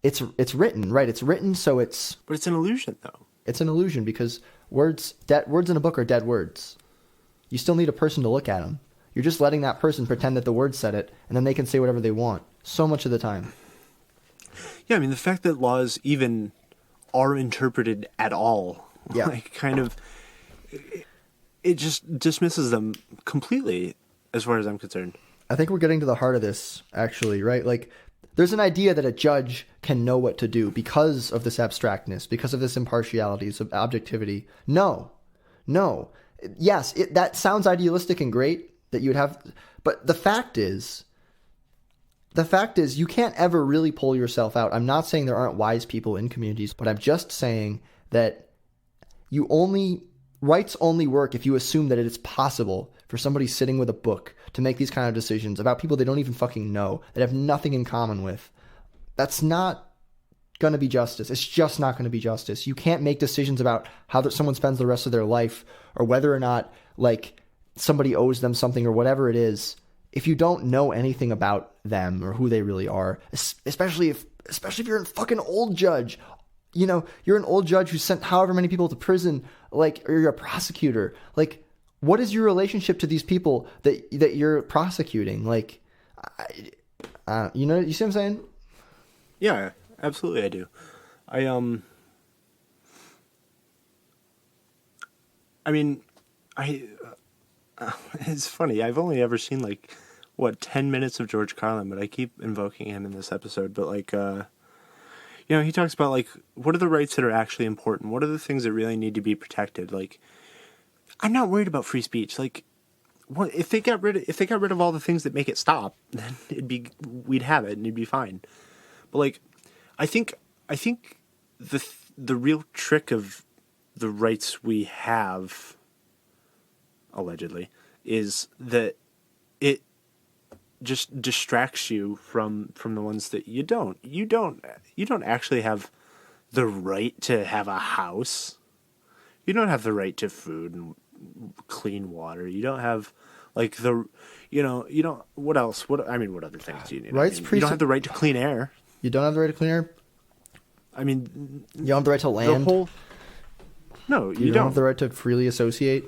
It's written, right? It's written, so it's. But it's an illusion, though. It's an illusion because words in a book are dead words. You still need a person to look at them. You're just letting that person pretend that the word said it, and then they can say whatever they want. So much of the time. Yeah, I mean, the fact that laws even are interpreted at all, yeah. like, kind of, it just dismisses them completely, as far as I'm concerned. I think we're getting to the heart of this, actually, right? Like, there's an idea that a judge can know what to do because of this abstractness, because of this impartiality, this objectivity. No, no. Yes, that sounds idealistic and great that you would have, but the fact is you can't ever really pull yourself out. I'm not saying there aren't wise people in communities, but I'm just saying that rights only work if you assume that it is possible for somebody sitting with a book to make these kind of decisions about people they don't even fucking know, that have nothing in common with. That's not going to be justice. It's just not going to be justice. You can't make decisions about how someone spends the rest of their life, or whether or not like somebody owes them something or whatever it is, if you don't know anything about them or who they really are. Especially if you're a fucking old judge. You know, you're an old judge who sent however many people to prison, like, or you're a prosecutor. Like, what is your relationship to these people that you're prosecuting? Like, you know, you see what I'm saying? Yeah, absolutely I do. It's funny. I've only ever seen, like, 10 minutes of George Carlin, but I keep invoking him in this episode. But, like, he talks about, like, what are the rights that are actually important? What are the things that really need to be protected? Like, I'm not worried about free speech. Like, what if they got rid of all the things that make it stop? Then we'd have it and it'd be fine. But, like, I think the real trick of the rights we have, allegedly, is that it just distracts you from the ones that you don't. You don't actually have the right to have a house. You don't have the right to food and clean water. You don't have, like, you don't, what else? What other things do you need? Rights you don't have the right to clean air. You don't have the right to clean air? I mean, you don't have the right to land? No, you don't have the right to freely associate?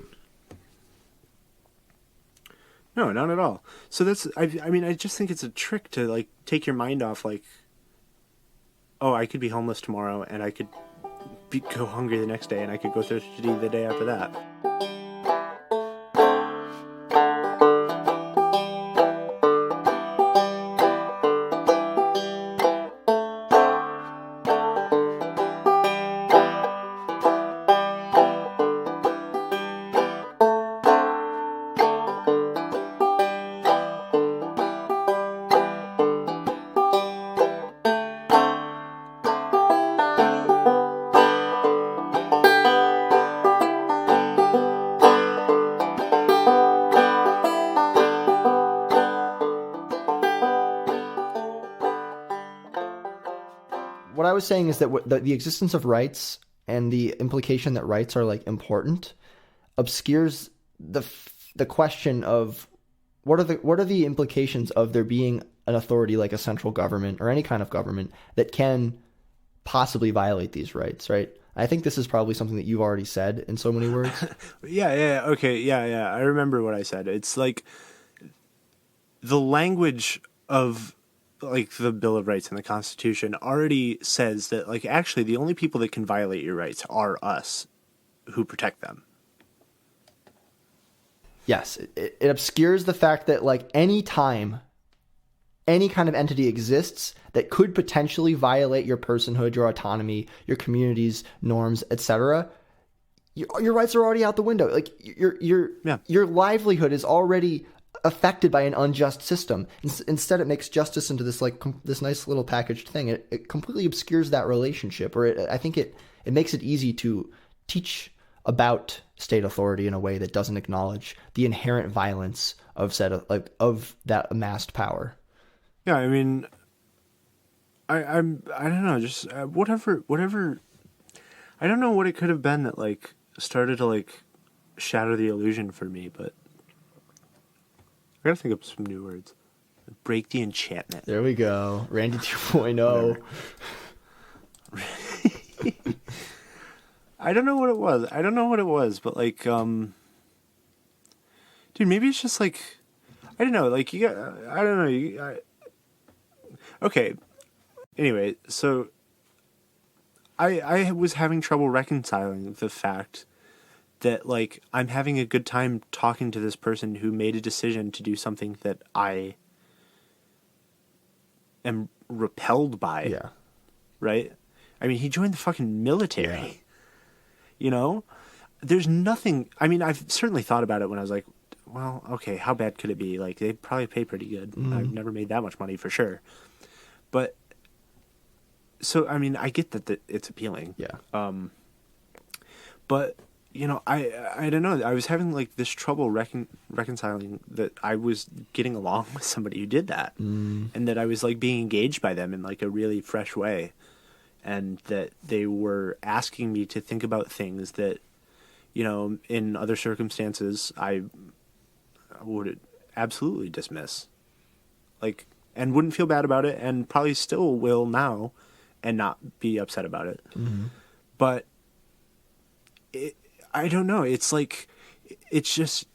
No, not at all. So that's, I just think it's a trick to, like, take your mind off, like, oh, I could be homeless tomorrow, and I could go hungry the next day, and I could go thirsty the day after that. What I was saying is that the existence of rights and the implication that rights are, like, important obscures the question of what are the implications of there being an authority like a central government or any kind of government that can possibly violate these rights, right? I think this is probably something that you've already said in so many words. Yeah. I remember what I said. It's like the language of, like, the Bill of Rights and the Constitution already says that, like, actually the only people that can violate your rights are us who protect them. Yes, it obscures the fact that, like, any time any kind of entity exists that could potentially violate your personhood, your autonomy, your community's norms, etc., your rights are already out the window. Like, your livelihood is already affected by an unjust system. Instead, it makes justice into this, like, this nice little packaged thing. It completely obscures that relationship, or I think it makes it easy to teach about state authority in a way that doesn't acknowledge the inherent violence of that amassed power. Yeah, I mean, I don't know, just whatever. I don't know what it could have been that, like, started to, like, shatter the illusion for me, but I gotta think of some new words. Break the enchantment. There we go. Randy 2.0. I don't know what it was, but, like, dude, maybe it's just, like, I don't know, like, okay. Anyway, so I was having trouble reconciling the fact that like I'm having a good time talking to this person who made a decision to do something that I am repelled by. Yeah. Right? I mean, he joined the fucking military. Yeah. You know? There's nothing... I mean, I've certainly thought about it when I was like, well, okay, how bad could it be? Like, they probably pay pretty good. Mm-hmm. I've never made that much money for sure. But, so, I mean, I get that it's appealing. Yeah. But, you know, I don't know. I was having, like, this trouble reconciling that I was getting along with somebody who did that. Mm. And that I was, like, being engaged by them in, like, a really fresh way. And that they were asking me to think about things that, you know, in other circumstances, I would absolutely dismiss. Like, and wouldn't feel bad about it, and probably still will now, and not be upset about it. Mm-hmm. But I don't know. It's like, it's just,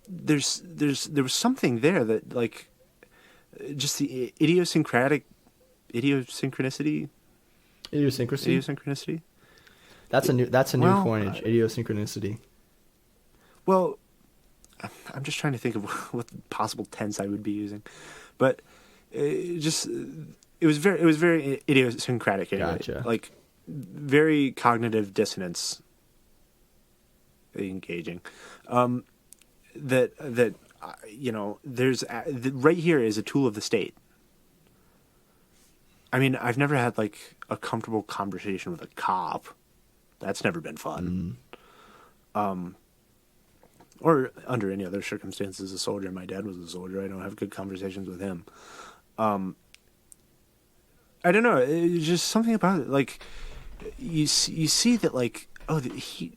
there was something there that, like, just the idiosyncracy. That's a new Well, coinage. Idiosyncraticity. Well, I'm just trying to think of what possible tense I would be using, but it was very idiosyncratic anyway. Gotcha. Like very cognitive dissonance engaging. That you know, there's right here is a tool of the state. I mean, I've never had like a comfortable conversation with a cop. That's never been fun. Or under any other circumstances, a soldier. My dad was a soldier. I don't have good conversations with him. I don't know. It's just something about it. Like you see that like, oh,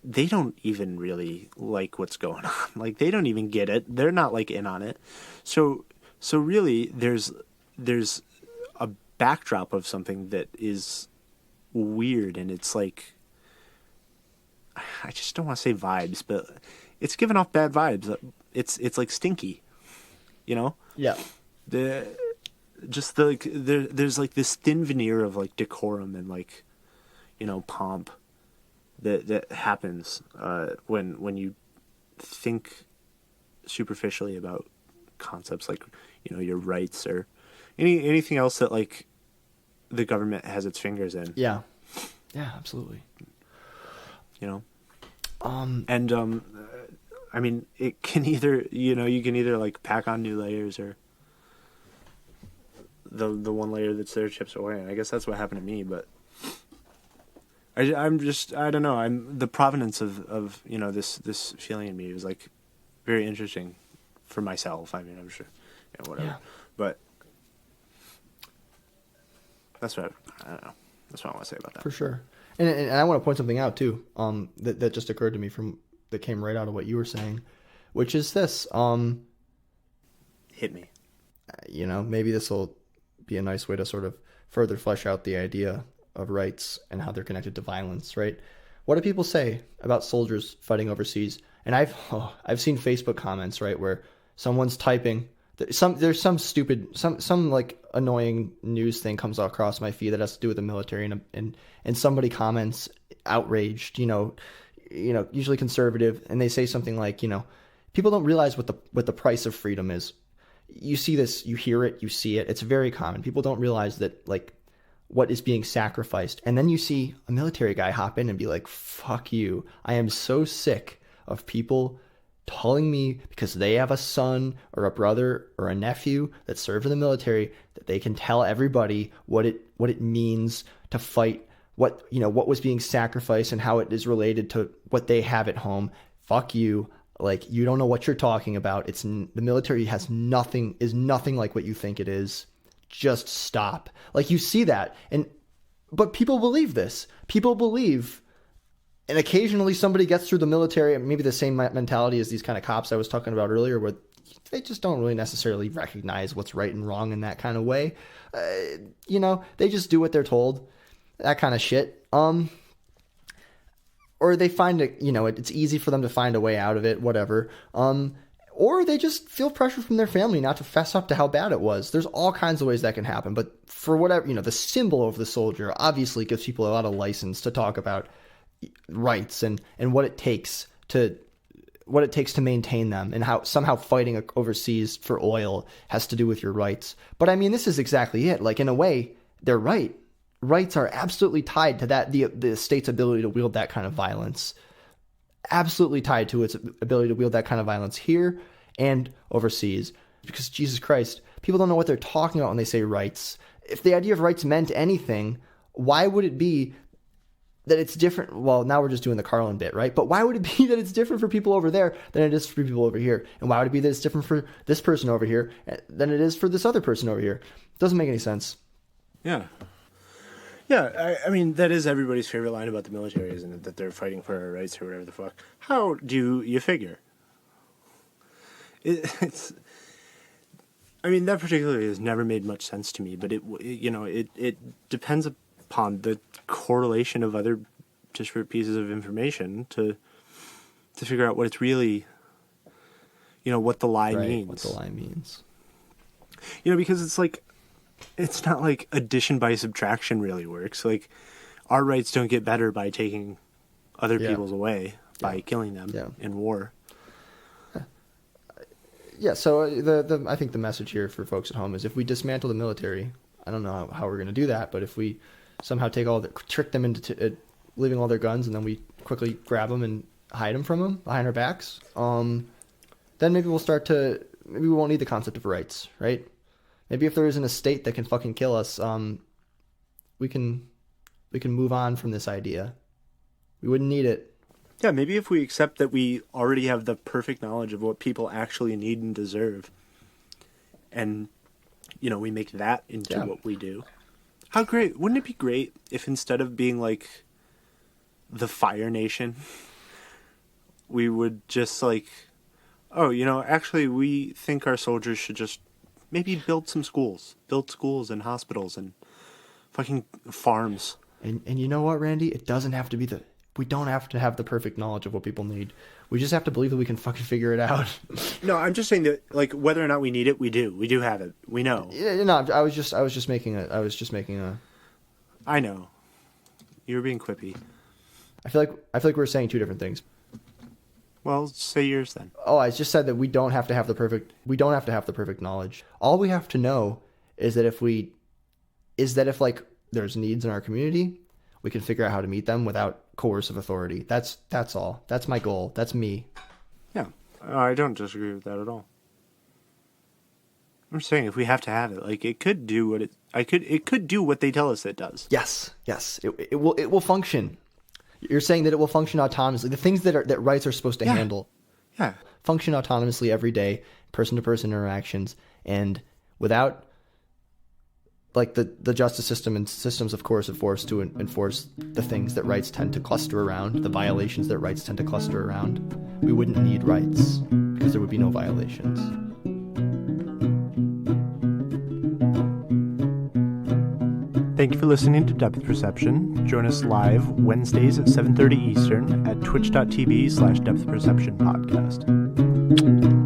they don't even really like what's going on. Like they don't even get it. They're not like in on it. So really, there's a backdrop of something that is weird, and it's like, I just don't want to say vibes, but it's giving off bad vibes. It's like stinky, you know? Yeah. There's like this thin veneer of like decorum and like, you know, pomp that happens when you think superficially about concepts like, you know, your rights or anything else that like the government has its fingers in. Yeah. Yeah, absolutely. You know? I mean, it can either, you know, you can either like pack on new layers or the one layer that's there chips away. And I guess that's what happened to me, but I'm just, I don't know. The provenance of, you know, this feeling in me was like very interesting for myself. I mean, I'm sure, you know, whatever, but that's what, I don't know. That's what I want to say about that. For sure. And I want to point something out too, that just occurred to me that came right out of what you were saying, which is this, hit me. You know, maybe this will be a nice way to sort of further flesh out the idea of rights and how they're connected to violence, right? What do people say about soldiers fighting overseas? And I've seen Facebook comments, right, where someone's typing, there's some stupid, some like annoying news thing comes across my feed that has to do with the military, and somebody comments outraged, you know, usually conservative, and they say something like, you know, people don't realize what the price of freedom is. You see this, you hear it, you see it. It's very common. People don't realize that, like, what is being sacrificed. And then you see a military guy hop in and be like, fuck you. I am so sick of people telling me because they have a son or a brother or a nephew that served in the military that they can tell everybody what it means to fight, what was being sacrificed and how it is related to what they have at home. Fuck you. Like, you don't know what you're talking about. The military is nothing like what you think it is. Just stop. Like, you see that. But people believe this. People believe, and occasionally somebody gets through the military, maybe the same mentality as these kind of cops I was talking about earlier, where they just don't really necessarily recognize what's right and wrong in that kind of way. You know, they just do what they're told. That kind of shit. Or they find it, you know, it's easy for them to find a way out of it, whatever. Or they just feel pressure from their family not to fess up to how bad it was. There's all kinds of ways that can happen. But for whatever, you know, the symbol of the soldier obviously gives people a lot of license to talk about rights and what it takes to maintain them, and how somehow fighting overseas for oil has to do with your rights. But I mean, this is exactly it. Like, in a way, they're right. Rights are absolutely tied to that, the state's ability to wield that kind of violence. Absolutely tied to its ability to wield that kind of violence here and overseas. Because, Jesus Christ, people don't know what they're talking about when they say rights. If the idea of rights meant anything, why would it be that it's different? Well, now we're just doing the Carlin bit, right? But why would it be that it's different for people over there than it is for people over here? And why would it be that it's different for this person over here than it is for this other person over here? It doesn't make any sense. Yeah. Yeah, I mean, that is everybody's favorite line about the military, isn't it? That they're fighting for our rights or whatever the fuck. How do you figure? It's... I mean, that particularly has never made much sense to me, but it depends upon the correlation of other disparate pieces of information to figure out what it's really, what the lie means. What the lie means. Because it's not like addition by subtraction really works. Like, our rights don't get better by taking other people's away, by killing them in war. Yeah, so I think the message here for folks at home is, if we dismantle the military, I don't know how we're going to do that, but if we somehow trick them into leaving all their guns, and then we quickly grab them and hide them from them behind our backs, then maybe we won't need the concept of rights, right? Maybe if there isn't a state that can fucking kill us, we can move on from this idea. We wouldn't need it. Yeah, maybe if we accept that we already have the perfect knowledge of what people actually need and deserve, and, we make that into what we do. How great. Wouldn't it be great if, instead of being like the Fire Nation, we would just actually we think our soldiers should just maybe build schools and hospitals and fucking farms. And you know what, Randy? It doesn't have to be we don't have to have the perfect knowledge of what people need. We just have to believe that we can fucking figure it out. No, I'm just saying that, whether or not we need it, we do. We do have it. We know. Yeah, no, I was just making a. I know. You were being quippy. I feel like we're saying two different things. Well, say yours then. Oh, I just said that we don't have to have the perfect knowledge. All we have to know is that if there's needs in our community, we can figure out how to meet them without coercive authority. That's all. That's my goal. That's me. Yeah, I don't disagree with that at all. I'm saying, if we have to have it, it could do it could do what they tell us it does. Yes. It will function. You're saying that it will function autonomously. The things that rights are supposed to handle. Yeah. Function autonomously every day, person-to-person interactions, and without the justice system and systems of course of force to enforce the things that rights tend to cluster around, the violations that rights tend to cluster around. We wouldn't need rights because there would be no violations. Thank you for listening to Depth Perception. Join us live Wednesdays at 7:30 Eastern at twitch.tv/depthperceptionpodcast.